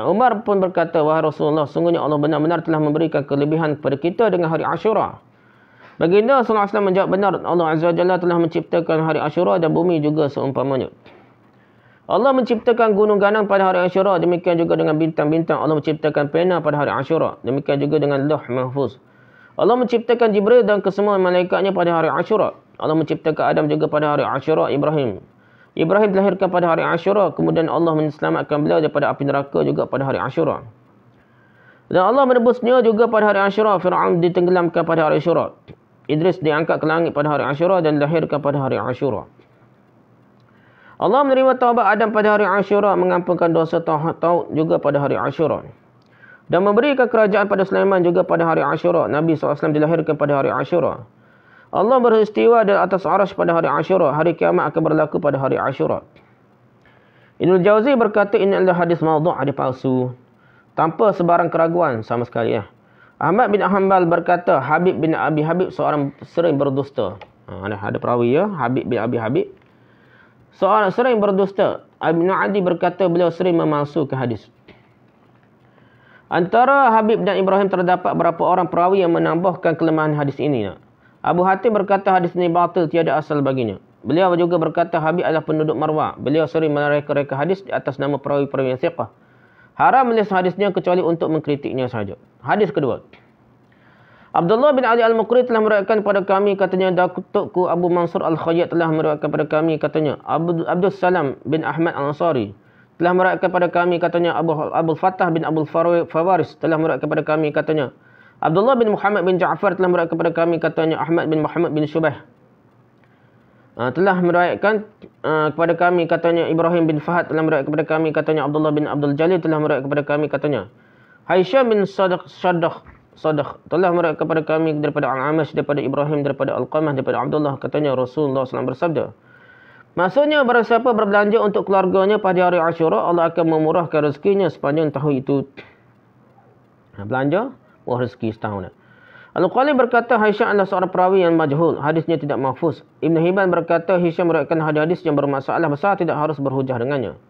Umar pun berkata, wahai Rasulullah, sungguhnya Allah benar-benar telah memberikan kelebihan kepada kita dengan hari Ashura. Baginda SAW menjawab, benar, Allah Azza wa Jalla telah menciptakan hari Ashura dan bumi juga seumpamanya. Allah menciptakan gunung ganang pada hari Ashura, demikian juga dengan bintang-bintang. Allah menciptakan pena pada hari Ashura, demikian juga dengan Lauh Mahfuz. Allah menciptakan Jibril dan kesemua malaikatnya pada hari Ashura. Allah menciptakan Adam juga pada hari Ashura. Ibrahim dilahirkan pada hari Ashura. Kemudian Allah menyelamatkan beliau daripada api neraka juga pada hari Ashura. Dan Allah menebusnya juga pada hari Ashura. Fir'aun ditenggelamkan pada hari Ashura. Idris diangkat ke langit pada hari Ashura dan dilahirkan pada hari Ashura. Allah menerima taubat Adam pada hari Ashura, mengampunkan dosa Taut juga pada hari Ashura. Dan memberikan kerajaan pada Sulaiman juga pada hari Ashura. Nabi SAW dilahirkan pada hari Ashura. Allah beristiwa di atas arasy pada hari Ashura. Hari kiamat akan berlaku pada hari Ashura. Ibnul Jauzi berkata, ini adalah hadis maudhu', hadis palsu, tanpa sebarang keraguan sama sekali. Ahmad bin Hanbal berkata, Habib bin Abi Habib seorang sering berdusta. Ada perawi ya, Habib bin Abi Habib seorang sering berdusta. Ibn Adi berkata beliau sering memalsukan hadis. Antara Habib dan Ibrahim terdapat berapa orang perawi yang menambahkan kelemahan hadis ini. Abu Hatim berkata hadis ini batil, tiada asal baginya. Beliau juga berkata Habib adalah penduduk Marwah. Beliau sering mereka-reka hadis di atas nama perawi-perawi yang thiqah. Haram menulis hadisnya kecuali untuk mengkritiknya sahaja. Hadis kedua. Abdullah bin Ali Al-Muqri telah meriwayatkan kepada kami katanya datukku Abu Mansur Al-Khayyat telah meriwayatkan kepada kami katanya Abdul Salam bin Ahmad Al-Ansari telah meriwayatkan kepada kami katanya Abu Fattah bin Abdul Fawaris telah meriwayatkan kepada kami katanya Abdullah bin Muhammad bin Ja'far telah meriwayatkan kepada kami katanya Ahmad bin Muhammad bin Syubah telah meriwayatkan kepada kami katanya Ibrahim bin Fahad telah meriwayatkan kepada kami katanya Abdullah bin Abdul Jalil telah meriwayatkan kepada kami katanya Haisyam bin Sadaq telah meriwayatkan kepada kami daripada Al-Amash, daripada Ibrahim, daripada Al-Qamah, daripada Abdullah katanya Rasulullah SAW bersabda, maksudnya barang siapa berbelanja untuk keluarganya pada hari Ashura, Allah akan memurahkan rezekinya sepanjang tahun itu. Belanja, murah rezeki setahun. Al-Qali berkata Hisham adalah seorang perawi yang majhul, hadisnya tidak mahfuz. Ibn Hibban berkata Hisham meriwayatkan hadis yang bermasalah besar, tidak harus berhujah dengannya.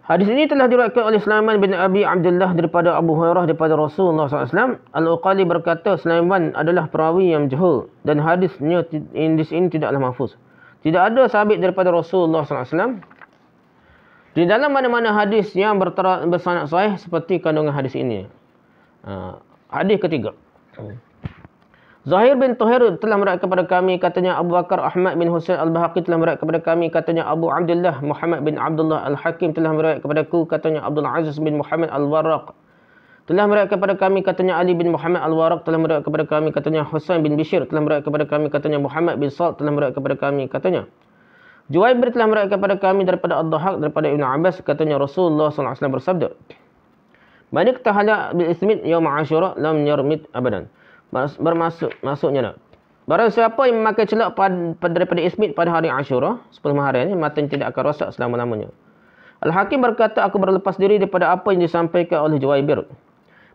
Hadis ini telah diriwayatkan oleh Sulaiman bin Abi Abdullah daripada Abu Hurairah daripada Rasulullah SAW. Al-Uqali berkata Sulaiman adalah perawi yang majhul dan hadisnya ini tidaklah mahfuz. Tidak ada sabit daripada Rasulullah SAW di dalam mana-mana hadis yang bersanad sahih seperti kandungan hadis ini. Hadis ketiga. Zahir bin Tuhir telah meriwayatkan kepada kami katanya Abu Bakar Ahmad bin Husain Al-Bahaqi telah meriwayatkan kepada kami katanya Abu Abdullah Muhammad bin Abdullah Al-Hakim telah meriwayatkan kepadaku katanya Abdul Aziz bin Muhammad Al-Warraq telah meriwayatkan kepada kami katanya Ali bin Muhammad Al-Warraq telah meriwayatkan kepada kami katanya Husain bin Bishr telah meriwayatkan kepada kami katanya Muhammad bin Salt telah meriwayatkan kepada kami katanya Juwaibir telah meriwayatkan kepada kami daripada Ad-Dhahhak daripada Ibn Abbas katanya Rasulullah SAW bersabda, "Man iktahala bil ismit yaum Ashura lam yarmit abadan." Maksudnya barang siapa yang memakai celak daripada ismit pada hari Ashura 10 Muharram, matanya tidak akan rosak selama-lamanya. Al-Hakim berkata, aku berlepas diri daripada apa yang disampaikan oleh Juwaibir.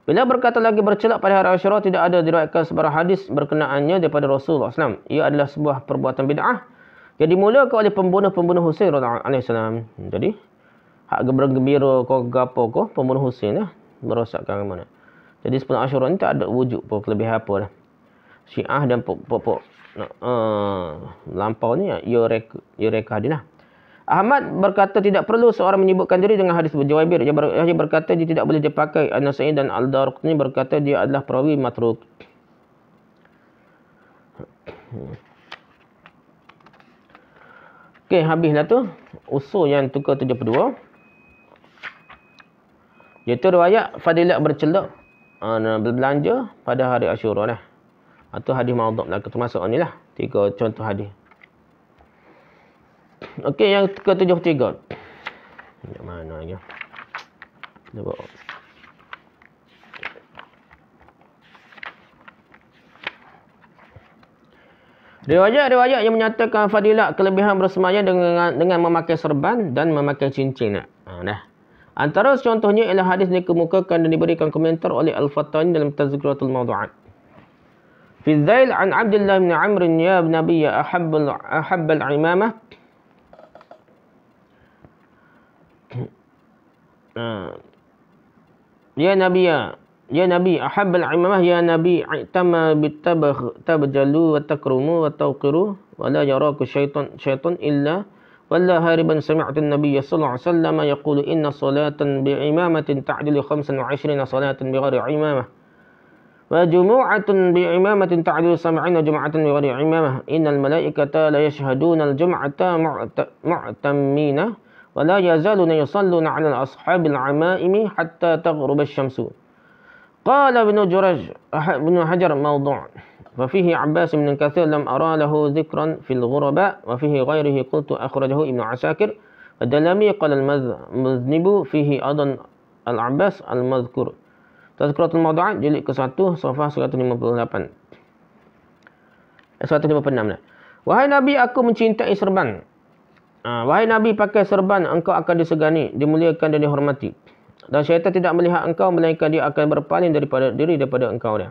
Bila berkata lagi bercelak pada hari Asyura, tidak ada diriwayatkan sebarang hadis berkenaannya daripada Rasulullah SAW. Ia adalah sebuah perbuatan bid'ah yang dimulakan oleh pembunuh-pembunuh Husain AS. Jadi, hak bergembira kau gapo kau pembunuh Husain lah. Merosakkan mana. Jadi sebelum Asyura ni tak ada wujud pun kelebihan apa lah. Syiah dan pokok lampau ni ia reka dia lah. Ahmad berkata tidak perlu seorang menyebutkan diri dengan hadis Jawaibir. Dia berkata dia tidak boleh dipakai. An-Nasa'i dan Al-Darqutni berkata dia adalah perawi matruk. Okey, habislah tu. Usul yang ke-72. Iaitu riwayat fadilat bercelak berbelanja pada hari Asyura lah. Atau hadis maudhu' lah. Termasuk ni lah. 3 contoh hadis. Okey, yang ke-73. Yang mana lagi? Riwayat-riwayat yang menyatakan fadilat kelebihan bersemayam dengan memakai serban dan memakai cincin. Dah. Antara contohnya ialah hadis yang dikemukakan dan diberikan komentar oleh Al-Fattani dalam Tazkiratul Mawdu'at. Fi Zail an Abdullah bin Amr ya Nabi ahabbal imamah. Ya Nabi ahabbal imamah ya Nabi i'tama tabjalu wa takrumu wa tawqiru wa la yaraku syaitan illa walla hariban sami'tu an-nabiy sallallahu alaihi wasallam yaqulu inna salatan bi'imamatin ta'dilu 25 salatan bighairi imamah wa jumu'atun bi'imamatin ta'dilu 70 jumu'atan bighairi imamah innal malaikata la yashhaduna al-jum'ata mu'tammina wa la yazaluna yusalluna 'ala ashabil 'amaimi hatta taghrub asy-syamsu. Qala Ibn Hajar mawdu'. وفيه عباس بن كثير لم أرى له ذكرا في الغرباء وفيه غيره قلت أخرجه ابن عساكر الدلمي قال المذنب فيه أيضا العباس المذكور. Tazkiratul Mawdu'at jilid ke-1 safhah 158. 156. Wahai Nabi, aku mencintai serban. Wahai Nabi, pakai serban, engkau akan disegani, dimuliakan dan dihormati. Dan syaitan tidak melihat engkau, melainkan dia akan berpaling daripada engkau dia.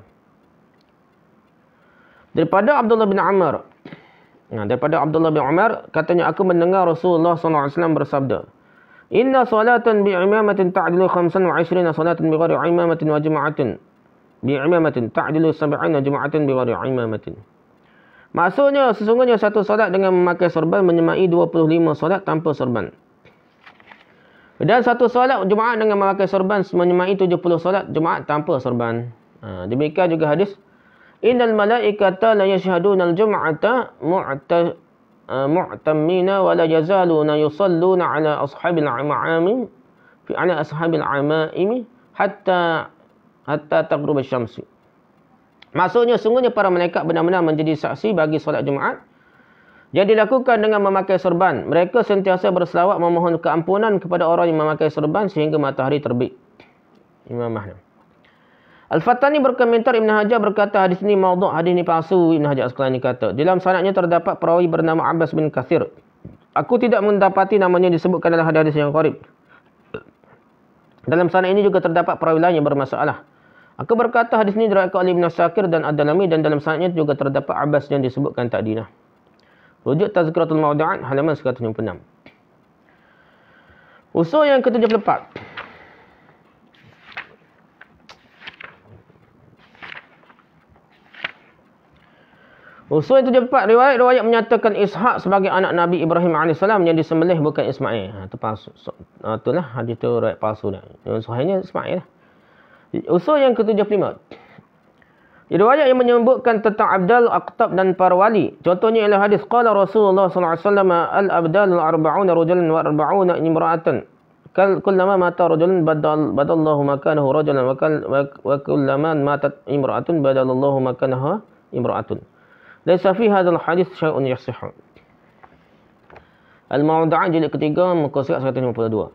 Daripada Abdullah bin Umar. Daripada Abdullah bin Umar, katanya aku mendengar Rasulullah SAW bersabda, Inna salatan bi'imamatin ta'dilu 25 salatan bighairi imamatin wa jum'atin bi'imamatin ta'dilu 70 jum'atan bighairi imamatin. Maksudnya, sesungguhnya satu solat dengan memakai serban menyemai 25 solat tanpa serban. Dan satu solat Jumaat dengan memakai serban menyemai 70 solat Jumaat tanpa serban. Demikian juga hadis Innal malaikata la yashhaduna al-jum'ata mu'tammina wa la yazaluna yusalluna ala ashabil amaim fi ala ashabil amaim hatta taghrub asy-syamsu. Maksudnya sungguhnya para malaikat benar-benar menjadi saksi bagi solat Jumaat yang dilakukan dengan memakai serban. Mereka sentiasa berselawat memohon keampunan kepada orang yang memakai serban sehingga matahari terbit. Imam Mahdi. Al-Fattani berkomentar, Ibn Hajar berkata hadis ini maudhu', hadis ini palsu. Ibn Hajar Asqalani kata, dalam sanadnya terdapat perawi bernama Abbas bin Kathir. Aku tidak mendapati namanya disebutkan dalam hadis yang qarib. Dalam sanad ini juga terdapat perawi lain yang bermasalah. Aku berkata hadis ini diriwayatkan oleh Ibn Syakir dan Ad-Dalami dan dalam sanadnya juga terdapat Abbas yang disebutkan tadi. Rujuk Tazkiratul Mawdu'at halaman 176. Usul yang ke-74. Usul yang ke-74, riwayat menyatakan Ishak sebagai anak Nabi Ibrahim AS yang disembelih bukan Ismail. Itu palsu. Itulah hadis itu riwayat palsu dah. Yang sahihnya Ismail lah. Usul yang ke-75. Riwayat yang menyebutkan tentang Abdal, Aqtab dan para wali. Contohnya ialah hadis qala Rasulullah sallallahu alaihi wasallam al-abdal 40 rajulan wa 40 imra'atan. Kullama mata rajulun badallahu makanahu rajulan wa kullama matat imra'atun badallahu makanaha imra'atun. Laisa fi hadzal hadis syai'un yasihhu. Al-Mawdu'at jilid ketiga muka surat 152.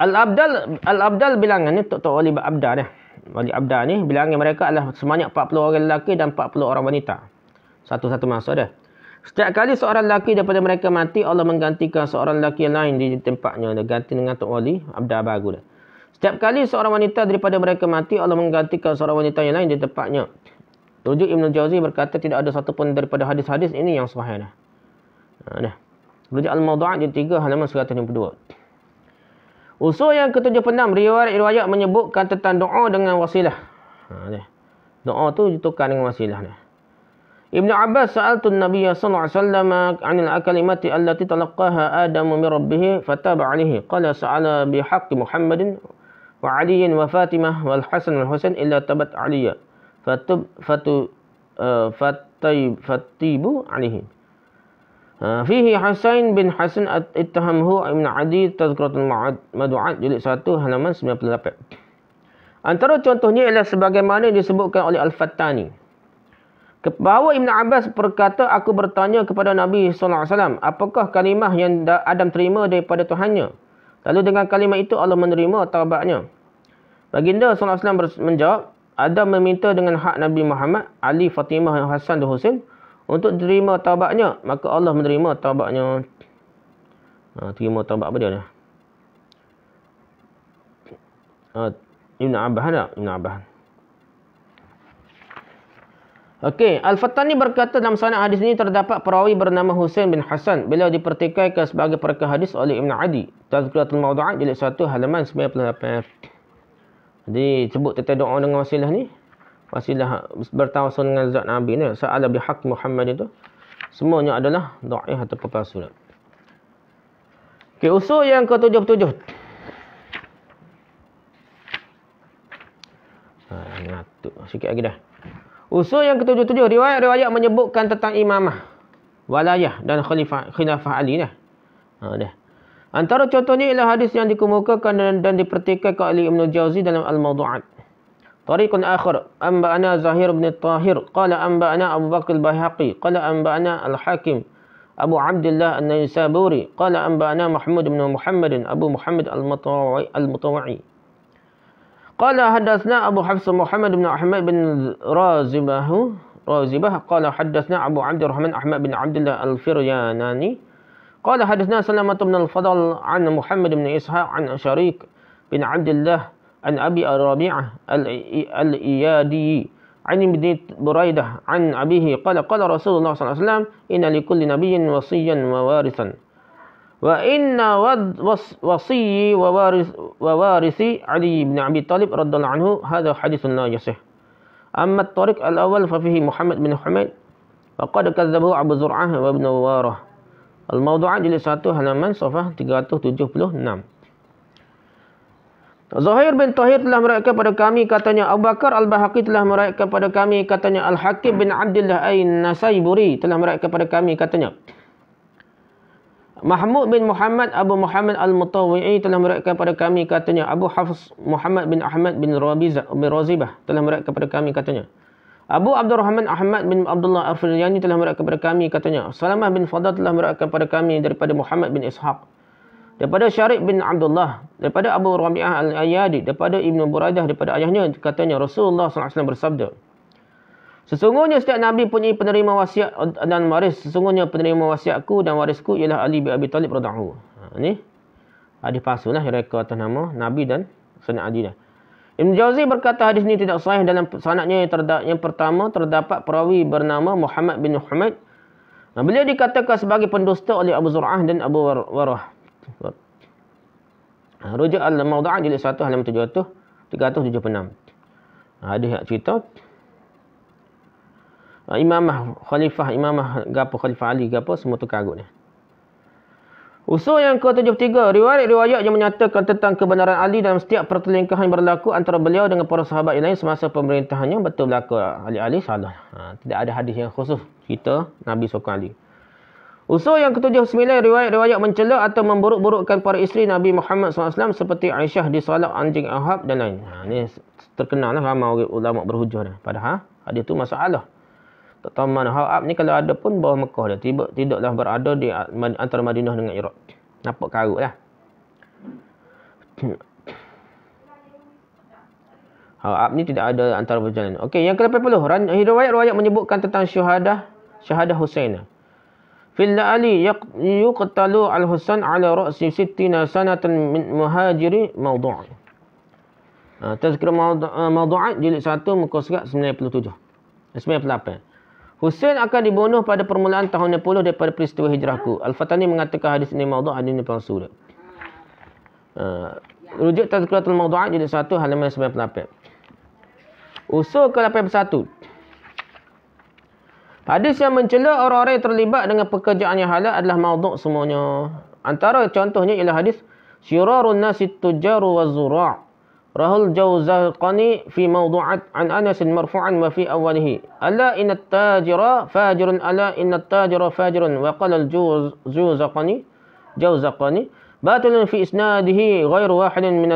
Al-abdal bilangan ni tok wali abdal dah. Wali abdal ni bilangan mereka adalah sebanyak 40 orang lelaki dan 40 orang wanita. Satu-satu masa dah. Setiap kali seorang lelaki daripada mereka mati, Allah menggantikan seorang lelaki yang lain di tempatnya. Dia ganti dengan tok wali abdal baru dah. Setiap kali seorang wanita daripada mereka mati, Allah menggantikan seorang wanita yang lain di tempatnya. Rujuk Ibn Jauzi berkata tidak ada satu pun daripada hadis-hadis ini yang sahih dah. Dah. Rujuk Al-Mawdu'at jilid 3 halaman 162. Usul yang ke-76, riwayat menyebutkan tentang doa dengan wasilah. Doa tu ditukar dengan wasilah dah. Ibn Abbas sa'altu Nabi sallallahu alaihi wasallam 'anil kalimati allati talaqqaha Adamu min rabbih fataba 'alaihi. Qala sa'ala bihaqqi Muhammadin wa 'Aliyin wa Fatimah wal Hasan wal Husain illa tabat 'aliyya. Fatibu 'alaihi. Fihi Hasan bin Hasan ittahamhu Ibn Adi Tazkiratul Madu'at jilid 1 halaman 98. Antara contohnya ialah sebagaimana disebutkan oleh Al-Fattani. Bahawa Ibn Abbas berkata, aku bertanya kepada Nabi SAW, apakah kalimah yang Adam terima daripada Tuhannya? Lalu dengan kalimah itu Allah menerima taubatnya. Baginda SAW menjawab, Adam meminta dengan hak Nabi Muhammad, Ali, Fatimah, Hasan dan Husain untuk terima taubatnya, maka Allah menerima taubatnya. Terima taubat apa dia? Ibn Abbas tak? Ibn Abbas. Okey, Al-Fattani berkata dalam sanad hadis ini terdapat perawi bernama Husain bin Hasan. Beliau dipertikaikan sebagai perakah hadis oleh Ibn Adi. Tazkiratul Mawdu'at jilid 1 halaman 98. Jadi sebut tentang doa dengan wasilah ni. Wasilah bertawasul dengan zat Nabi ni. Sa'ala bihaqqi Muhammad itu. Semuanya adalah dhaif atau palsu. Okey, usul yang ke-77. Ngatuk sikit lagi dah. Usul yang ke-77, riwayat menyebutkan tentang imamah, walayah dan khilafah Ali dah. Dah. Antara contohnya ialah hadis yang dikemukakan dan dipertikaikan oleh Ibn Jauzi dalam Al-Mawdu'at. Tariqun akhar, anba'ana Zahir bin Tahir, qala anba'ana Abu Bakr al-Baihaqi, qala anba'ana Al-Hakim, Abu Abdullah An-Naisaburi, qala anba'ana Mahmud bin Muhammadin, Abu Muhammad Al-Mutawa'i. Qala hadatsna Abu Hafs Muhammad bin Ahmad bin Razibah qala hadatsna Abu Abdurrahman Ahmad bin Abdullah Al-Firyanani qala hadatsna Salamah bin Al-Fadl an Muhammad bin Ishaq an Sharik bin Abdullah an Abi Rabi'ah Al-Iyadi an Ibn Buraidah an abihi qala qala Rasulullah sallallahu alaihi wasallam inna likulli nabiyyin wasiyyan wa warithan wa inna wasiyyi wa warisi Ali bin Abi Talib radhiyallahu anhu hadha hadithun la yasih. Amma at-tariq al-awwal fa fihi Muhammad bin Humaid wa qad kadzabahu Abu Zur'ah wa Ibn Warah. Al-Mawdu'at jilid 1 halaman safhah 376. Zahir bin Tahir telah meriwayatkan pada kami katanya Abu Bakar Al-Baihaqi telah meriwayatkan pada kami katanya Al-Hakim bin Abdullah An-Nasaiburi telah meriwayatkan pada kami katanya Mahmud bin Muhammad Abu Muhammad Al-Mutawi'i telah meriwayatkan pada kami katanya Abu Hafs Muhammad bin Ahmad bin Razibah telah meriwayatkan pada kami katanya Abu Abdurrahman Ahmad bin Abdullah Al-Firyani telah meriwayatkan pada kami katanya Salamah bin Fadl telah meriwayatkan pada kami daripada Muhammad bin Ishaq daripada Syarik bin Abdullah daripada Abu Rabi'ah Al-Ayadi daripada Ibn Buraidah daripada ayahnya katanya Rasulullah SAW bersabda sesungguhnya setiap Nabi punya penerima wasiat dan waris. Sesungguhnya penerima wasiatku dan warisku ialah Ali bin Abi Talib radhiyallahu anhu. Ini hadis palsu lah reka atas nama Nabi dan sanad Ali dah. Ibn Jauzi berkata hadis ini tidak sahih dalam sanadnya yang pertama terdapat perawi bernama Muhammad bin Humaid. Beliau dikatakan sebagai pendusta oleh Abu Zur'ah dan Abu Warah. Rujuk Al-Mawdu'at jilid 1 halaman 376. Hadis yang cerita imamah gapo khalifah Ali gapo semua tu karut ni. Usul yang ke-73, riwayat yang menyatakan tentang kebenaran Ali dalam setiap pertelingkahan yang berlaku antara beliau dengan para sahabat yang lain semasa pemerintahannya betul berlaku. Ali salah. Tidak ada hadis yang khusus kita Nabi sokong Ali. Usul yang ke-79, riwayat mencela atau memburuk-burukkan para isteri Nabi Muhammad SAW seperti Aisyah disalak anjing Ahab dan lain. Ini terkenal lah ramai ulama berhujah. Padahal hadis itu masalah. Tak tahu mana Hawab ni kalau ada pun bawah Mekah dia. Tidaklah berada di antara Madinah dengan Iraq. Nampak karut lah. Hawab ni tidak ada antara perjalanan. Okey, yang ke-80. Riwayat menyebutkan tentang syahadah Husain. Fil Ali yuqtalu al-Husain ala ra'si 60 sanatan min muhajiri mawdu'. Tazkirah Mawdu'at jilid 1 muka surat 97. 98. Husain akan dibunuh pada permulaan tahun 60 daripada peristiwa hijrahku. Al-Fatani mengatakan hadis ini mawdu', hadis ini palsu. Rujuk Tazkiratul Mawdu'at jilid 1 halaman 98. Usul ke-81. Hadis yang mencela orang-orang yang terlibat dengan pekerjaan yang halal adalah mawdu' semuanya. Antara contohnya ialah hadis syirarun nasi tujaru wa zura'. Rahul Jawzaqani fi mawdu'at an Anas marfu'an wa fi awwalihi. Ala inna tajira fajirun ala inna tajira fajirun wa qala al-Jawzaqani batilun fi isnadihi ghairu wahidin min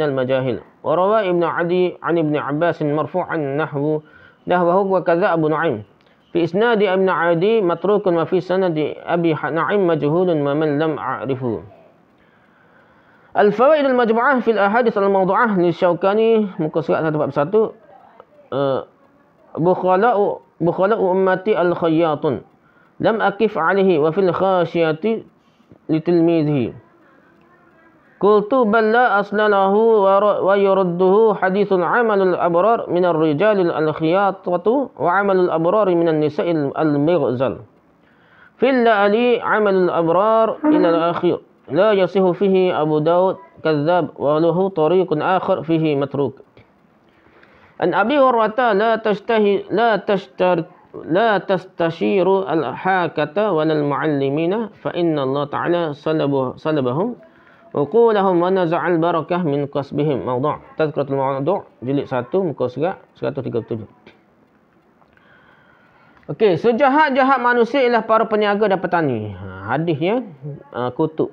al-majahil. Wa rawa Ibn Adi an Ibn Abbas marfu'an nahwahu wa kadza Abu Nu'aim. في إسناد ابن عدي متروك وفي سند أبي نعيم مجهول ومن لم أعرفه. الفوائد المجموعة في الأحاديث الموضوعة للشوكاني muka surat 141. بخلاء أمتي الخياط لم أقف عليه وفي الخاشية لتلميذه قلت بل لا أصل له ويرده حديث عمل الأبرار من الرجال الخياطة وعمل الأبرار من النساء المغزل في الليالي عمل الأبرار إلى الأخير لا يصح فيه أبو داود كذاب وله طريق آخر فيه متروك. أن أبي هريرة لا تستشير الحاكة ولا المعلمين فإن الله تعالى صلبهم uqulahum wa naza'al barakah min qasbihim. Mawdu'. Tazkiratul Mawdu' jilid 1 muka surat 137. Okey, sejahat-jahat manusia ialah para peniaga dan petani. Hadisnya kutub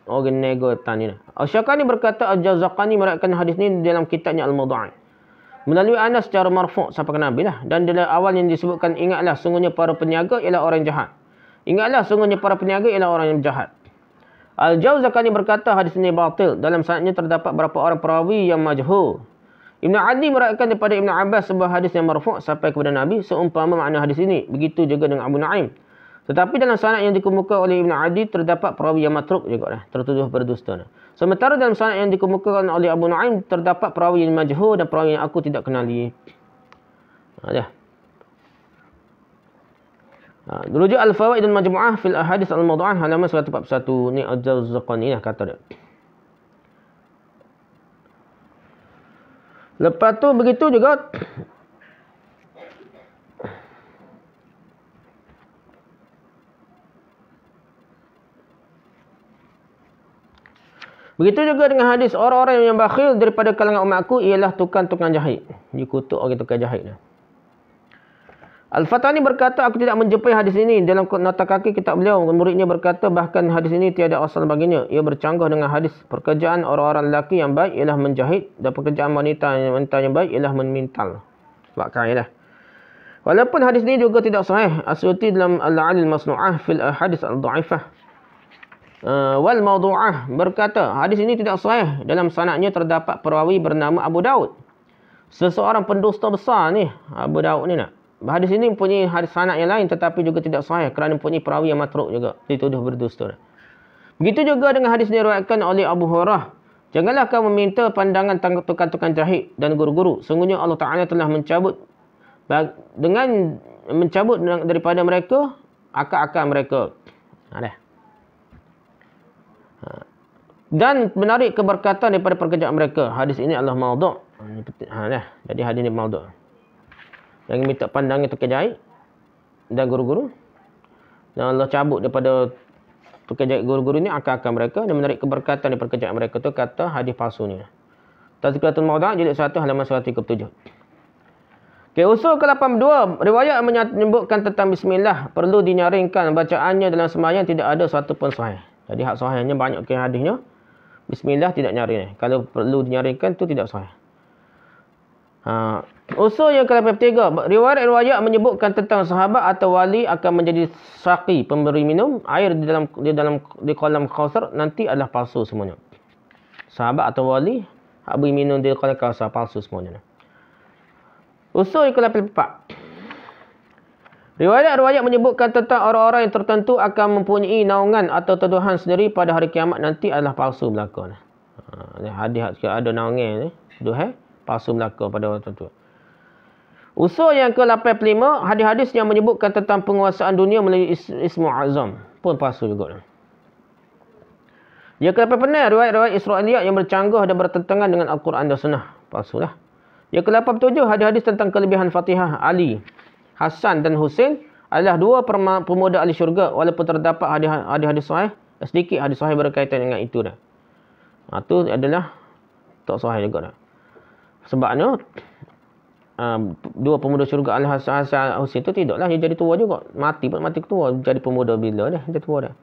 orang nego tani. Asy-Syaukani berkata Al-Jawzaqani meriwayatkan hadis ini dalam kitabnya Al-Mawdu'at melalui Anas secara marfu' sampai ke Nabi lah. Dan dalam awal yang disebutkan ingatlah sungguhnya para peniaga ialah orang jahat. Ingatlah sungguhnya para peniaga ialah orang yang jahat. Al-Jawzaqani berkata hadis ini batil. Dalam sanadnya terdapat beberapa orang perawi yang majhul. Ibn Adi meriwayatkan daripada Ibn Abbas sebuah hadis yang marfu' sampai kepada Nabi seumpama makna hadis ini. Begitu juga dengan Abu Nu'aim. Tetapi dalam sanad yang dikemukakan oleh Ibn Adi terdapat perawi yang matruk juga, tertuduh berdusta. Sementara dalam sanad yang dikemukakan oleh Abu Nu'aim terdapat perawi yang majhul dan perawi yang aku tidak kenali. Rujuk Al-Fawaid Al-Majmu'ah fil Ahadits Al-Mawdu'ah halaman 141. Ni Al-Jawzaqani lah kata dia. Lepas tu begitu juga dengan hadis orang-orang yang bakhil daripada kalangan umatku ialah tukang-tukang jahit. Dikutuk orang tukang jahit ni. Al-Fatani berkata, aku tidak menjumpai hadis ini dalam nota kaki kitab beliau. Muridnya berkata, bahkan hadis ini tiada asal baginya. Ia bercanggah dengan hadis pekerjaan orang-orang lelaki yang baik ialah menjahit dan pekerjaan wanita yang baik ialah memintal. Sebab kaidah. Walaupun hadis ini juga tidak sahih. As-Suyuti dalam Al-'Alil Masnu'ah fil Ahadits Al-Dha'ifah wal Mawdu'ah berkata, hadis ini tidak sahih. Dalam sanadnya terdapat perawi bernama Abu Daud. Seseorang pendusta besar ni, Abu Daud ni nak. Hadis ini mempunyai hadis sanad yang lain tetapi juga tidak sahih kerana mempunyai perawi yang matruk juga, dituduh berdusta. Begitu juga dengan hadis yang diriwayatkan oleh Abu Hurairah. Janganlah kamu meminta pandangan tukang-tukang jahit dan guru-guru. Sungguhnya Allah Ta'ala telah mencabut daripada mereka akal-akal mereka. Dan menarik keberkatan daripada pekerjaan mereka. Hadis ini adalah mawdu'. Jadi hadis ini mawdu'. Yang minta pandangan tukang jahit dan guru-guru. Dan Allah cabut daripada tukang jahit guru-guru ni akal-akal mereka dan menarik keberkatan daripada pekerjaan mereka. Tu kata hadis palsu ni. Tazkiratul Mawdu'at jilid 1 halaman 137. Okay, usul ke-82. Riwayat menyebutkan tentang bismillah perlu dinyaringkan bacaannya dalam sembahyang tidak ada satu pun sahih. Jadi hak sahihnya banyak hadisnya. Bismillah tidak nyaring. Kalau perlu dinyaringkan tu tidak sahih. Usul yang ke-83. Riwayat-riwayat menyebutkan tentang sahabat atau wali akan menjadi saqi, pemberi minum air di kolam Kausar nanti adalah palsu semuanya. Sahabat atau wali hak beri minum di kolam Kausar palsu semuanya. Usul yang ke-84. Riwayat-riwayat menyebutkan tentang orang-orang yang tertentu akan mempunyai naungan atau tuduhan sendiri pada hari kiamat nanti adalah palsu belaka. Hadis ada naungan ni. Duhai palsu belaka pada waktu tu. Usul yang ke-85, hadis-hadis yang menyebutkan tentang penguasaan dunia melalui ismu azam pun palsu juga. Yang ke-86, riwayat-riwayat Israiliyat yang bercanggah dan bertentangan dengan Al-Quran dan Sunnah. Palsu lah. Yang ke-87, hadis-hadis tentang kelebihan Fatihah Ali, Hasan dan Husain adalah dua pemuda ahli syurga, walaupun terdapat hadis-hadis sahih, sedikit hadis sahih berkaitan dengan itu dah. Itu adalah tak sahih juga dah. Sebabnya dua pemuda syurga Al-Hasan Husain itu tidaklah dia jadi tua juga. Mati tua, jadi pemuda bila dah, dia tua dah.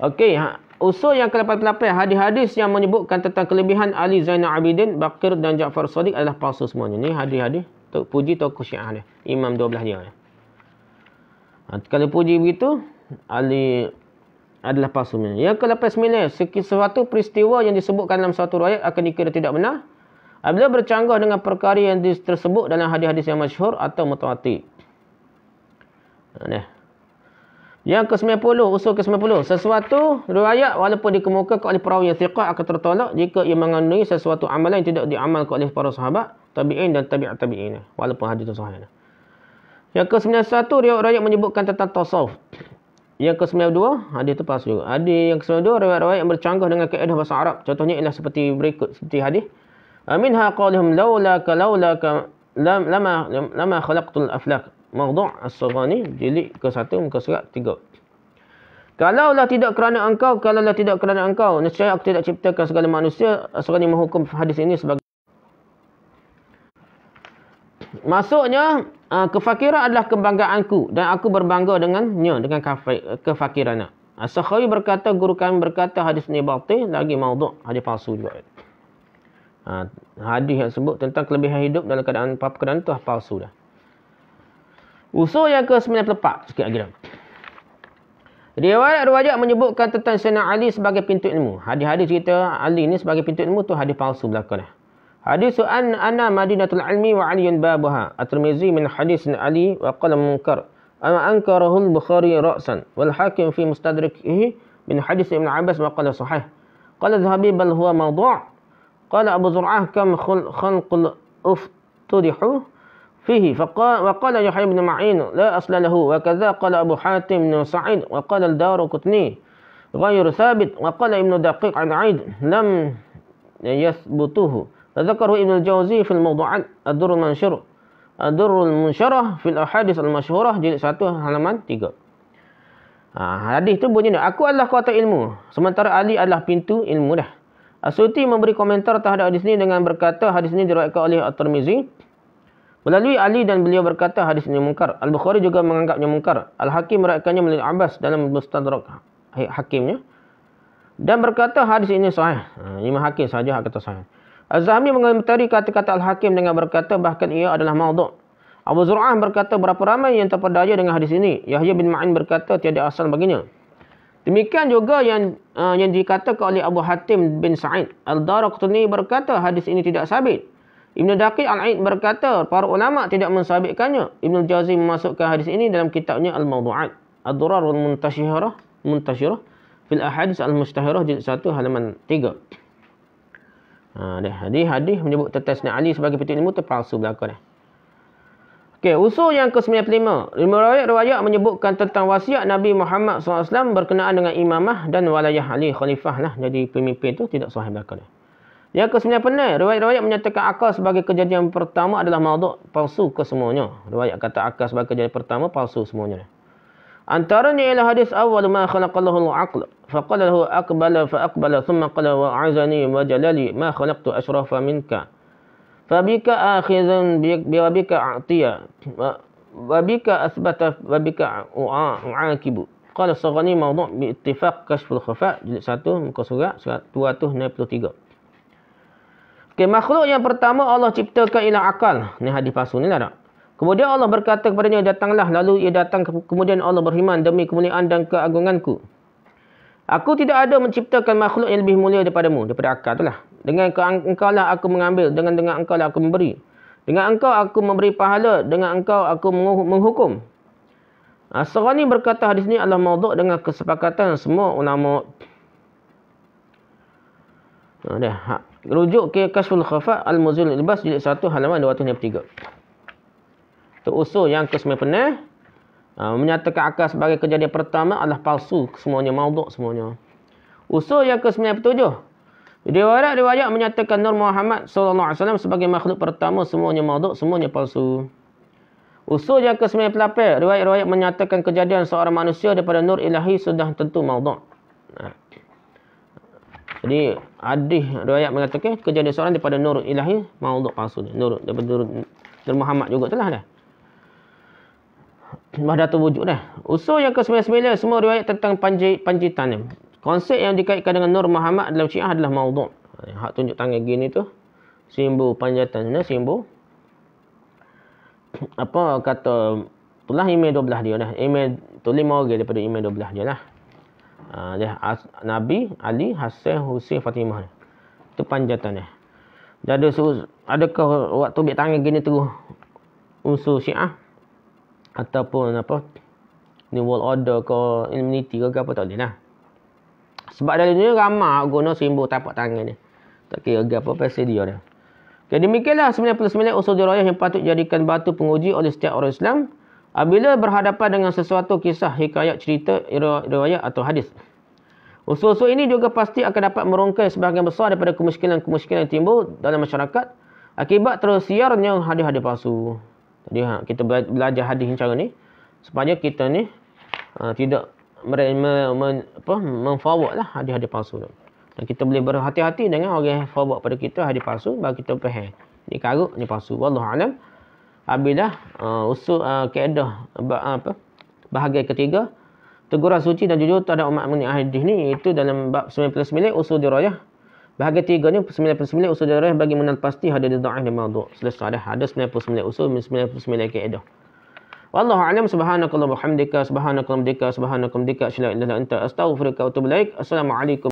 Okey, usul yang ke-88, hadis-hadis yang menyebutkan tentang kelebihan Ali Zainal Abidin, Baqir dan Ja'far Shadiq adalah palsu semuanya. Ni hadis-hadis untuk puji tokoh Syiah dia, Imam 12 dia. Kalau puji begitu, Ali adalah palsu semuanya. Yang ke-89, sesuatu peristiwa yang disebutkan dalam satu riwayat akan dikira tidak benar apabila bercanggah dengan perkara yang tersebut dalam hadis-hadis yang masyhur atau mutawatir. Yang ke-90, usul ke-90, sesuatu riwayat walaupun dikemukakan oleh perawi yang thiqah akan tertolak jika ia mengandungi sesuatu amalan yang tidak diamalkan oleh para sahabat, tabi'in dan tabi'at tabi'in, walaupun hadis itu sahih. Yang ke-91, riwayat menyebutkan tentang tasawuf. Yang ke-92, hadis itu palsu juga. Hadis yang ke-92, riwayat yang bercanggah dengan kaedah bahasa Arab. Contohnya ialah seperti berikut, seperti hadis. Minha qawlihum laulaka lama khalaqtul aflak. Mawdu' As-Saghani, jilid ke-1, muka surat 3. Kalaulah tidak kerana engkau, nescaya aku tidak ciptakan segala manusia. As-Saghani menghukum hadis ini sebagai, maksudnya kefakiran adalah kebanggaanku dan aku berbangga dengannya, dengan kefakiran. As-Sakhawi berkata, guru kami berkata hadis ini batil, lagi mawdu', hadis palsu juga. Hadis yang sebut tentang kelebihan hidup dalam keadaan keadaan itu palsu dah. Usul yang ke-94, sikit lagi dah. Riwayat menyebutkan tentang Sayyidina Ali sebagai pintu ilmu. Hadis-hadis cerita Ali ni sebagai pintu ilmu tu hadis palsu belaka dah. Hadis anna madinatul ilmi wa aliyun babuha. At-Tirmizi min hadis Ali wa qala munkar. Ama ankarahu al-Bukhari ra'san wal Hakim fi mustadrakihi min hadis Ibn Abbas wa qala sahih. Qala Dhahabi bal huwa mawdu'. Qala Abu Zur'ah kam khalqul uftudihu fihi وقال يحيى بن معين لا أصل له وكذا قال أبو حاتم بن سعيد وقال الدارقطني غير ثابت وقال ابن دقيق عن عيد لم يثبته فذكره ابن الجوزي في الموضوعات الدر المنشرة في الأحاديث المشهورة jilid 1 halaman 3. Hadis tu bunyi ni, aku adalah kota ilmu sementara Ali adalah pintu ilmu dah. As-Suyuti memberi komentar terhadap hadis ini dengan berkata hadis ini diriwayatkan oleh At-Tirmizi melalui Ali dan beliau berkata hadis ini mungkar. Al-Bukhari juga menganggapnya mungkar. Al-Hakim meriwayatkannya melalui Abbas dalam Mustadrak Hakimnya dan berkata hadis ini sahih. Imam Hakim saja kata sahih. Az-Zahmi mengomentari kata-kata Al-Hakim dengan berkata bahkan ia adalah mawdu'. Abu Zur'ah berkata berapa ramai yang terpedaya dengan hadis ini. Yahya bin Ma'in berkata tiada asal baginya. Demikian juga yang dikatakan oleh Abu Hatim bin Sa'id. Al-Daraqutni berkata hadis ini tidak sabit. Ibn Daqiq Al-Aid berkata para ulama tidak mensabitkannya. Ibn Jauzi memasukkan hadis ini dalam kitabnya Al-Mawdu'at Ad-Durar Al-Muntashirah fil Ahadits Al-Mustahirah jilid 1 halaman 3. Hadis menyebut tentang Sayyidina Ali sebagai pintu ilmu terpalsu belaka dah. Okey, usul yang ke-95. Riwayat menyebutkan tentang wasiat Nabi Muhammad SAW berkenaan dengan imamah dan walayah Ali khalifah lah jadi pemimpin tu tidak sahih belaka dah. Yang ke-96, riwayat menyatakan akal sebagai kejadian pertama adalah mawdu', palsu kesemuanya. Riwayat kata akal sebagai kejadian pertama palsu semuanya. Antaranya ialah hadis awal ma khalaqallahu al-aql faqala lahu aqbala fa aqbala thumma qala wa a'azani wa jalali ma khalaqtu ashrafa minka fabika akhizan biwabika a'tiya wa bika asbata wa bika u'aqibu. Qala As-Saghani mawdu' bi ittifaq kashful khafa jilid 1 muka surat 263. Okay, makhluk yang pertama Allah ciptakan ialah akal. Ni hadis palsu ni lah tak? Kemudian Allah berkata kepadanya, datanglah. Lalu ia datang. Kemudian Allah berfirman, demi kemuliaan dan keagunganku, aku tidak ada menciptakan makhluk yang lebih mulia daripadamu. Daripada akal tu lah. Dengan engkau lah aku mengambil. Dengan engkau lah aku memberi. Dengan engkau aku memberi pahala. Dengan engkau aku menghukum. As-Saghani berkata hadis ni adalah mawdu' dengan kesepakatan semua ulama. Dah. Rujuk ke Kashful Khafa Al-Muzil Ilbas jilid 1 halaman 263. Itu usul yang ke-9. Menyatakan akal sebagai kejadian pertama adalah palsu, semuanya maudhu' semuanya. Usul yang ke-97. Riwayat menyatakan Nur Muhammad sallallahu alaihi wasallam sebagai makhluk pertama, semuanya maudhu', semuanya palsu. Usul yang ke-98. Riwayat menyatakan kejadian seorang manusia daripada nur ilahi sudah tentu maudhu'. Jadi hadis riwayat mengatakan kejadian seorang daripada nur ilahi maudhu' palsu. Nur daripada Nur Muhammad juga telah dah. Wahdatul wujud dah. Usul yang ke-99 semua riwayat tentang panjitan. Konsep yang dikaitkan dengan Nur Muhammad dalam Syiah adalah maudhu'. Hak tunjuk tangan gini tu simbol panjatan, simbol apa kata itulah email 12 dia dah. Email tu 5 orang daripada email 12 dia lah. Dia Nabi, Ali, Hasan, Husain, Fatimah. Itu panjatan dia. Jadi adakah waktu ambil tangan gini terus unsur Syiah ataupun apa ni world order ke immunity ke apa tak boleh lah. Sebab dari dunia ramai guna simbol tapak tangan ni. Tak kira apa pasal dia dah. Okay, demikianlah 99 usul dirayah yang patut dijadikan batu penguji oleh setiap orang Islam apabila berhadapan dengan sesuatu kisah, hikayat, cerita, riwayat atau hadis. Usul-usul ini juga pasti akan dapat merungkai sebahagian besar daripada kemungkinan-kemungkinan yang timbul dalam masyarakat akibat tersiarnya hadis-hadis palsu. Jadi kita belajar hadis cara ni supaya kita ni tidak memforward lah hadis-hadis palsu tu. Dan kita boleh berhati-hati dengan orang yang forward pada kita hadis palsu bagi kita faham. Ni karut, ni palsu. Wallahu alam. Abilah usul kaedah bahagian ketiga teguran suci dan jujur terhadap umat mengenai hadis ni, itu dalam bab 99 usul dirayah. Bahagian 3 ni 99 usul dirayah bagi mengenal pasti hadis dhaif dan maudhu'. Selesai dah. Ada 99 usul, 99 kaedah. Wallahu a'lam. Subhanakallahumma wa bihamdika, subhanakallahumma wa bihamdika, asyhadu an la ilaha illa anta, astaghfiruka wa atubu ilaik. Assalamualaikum.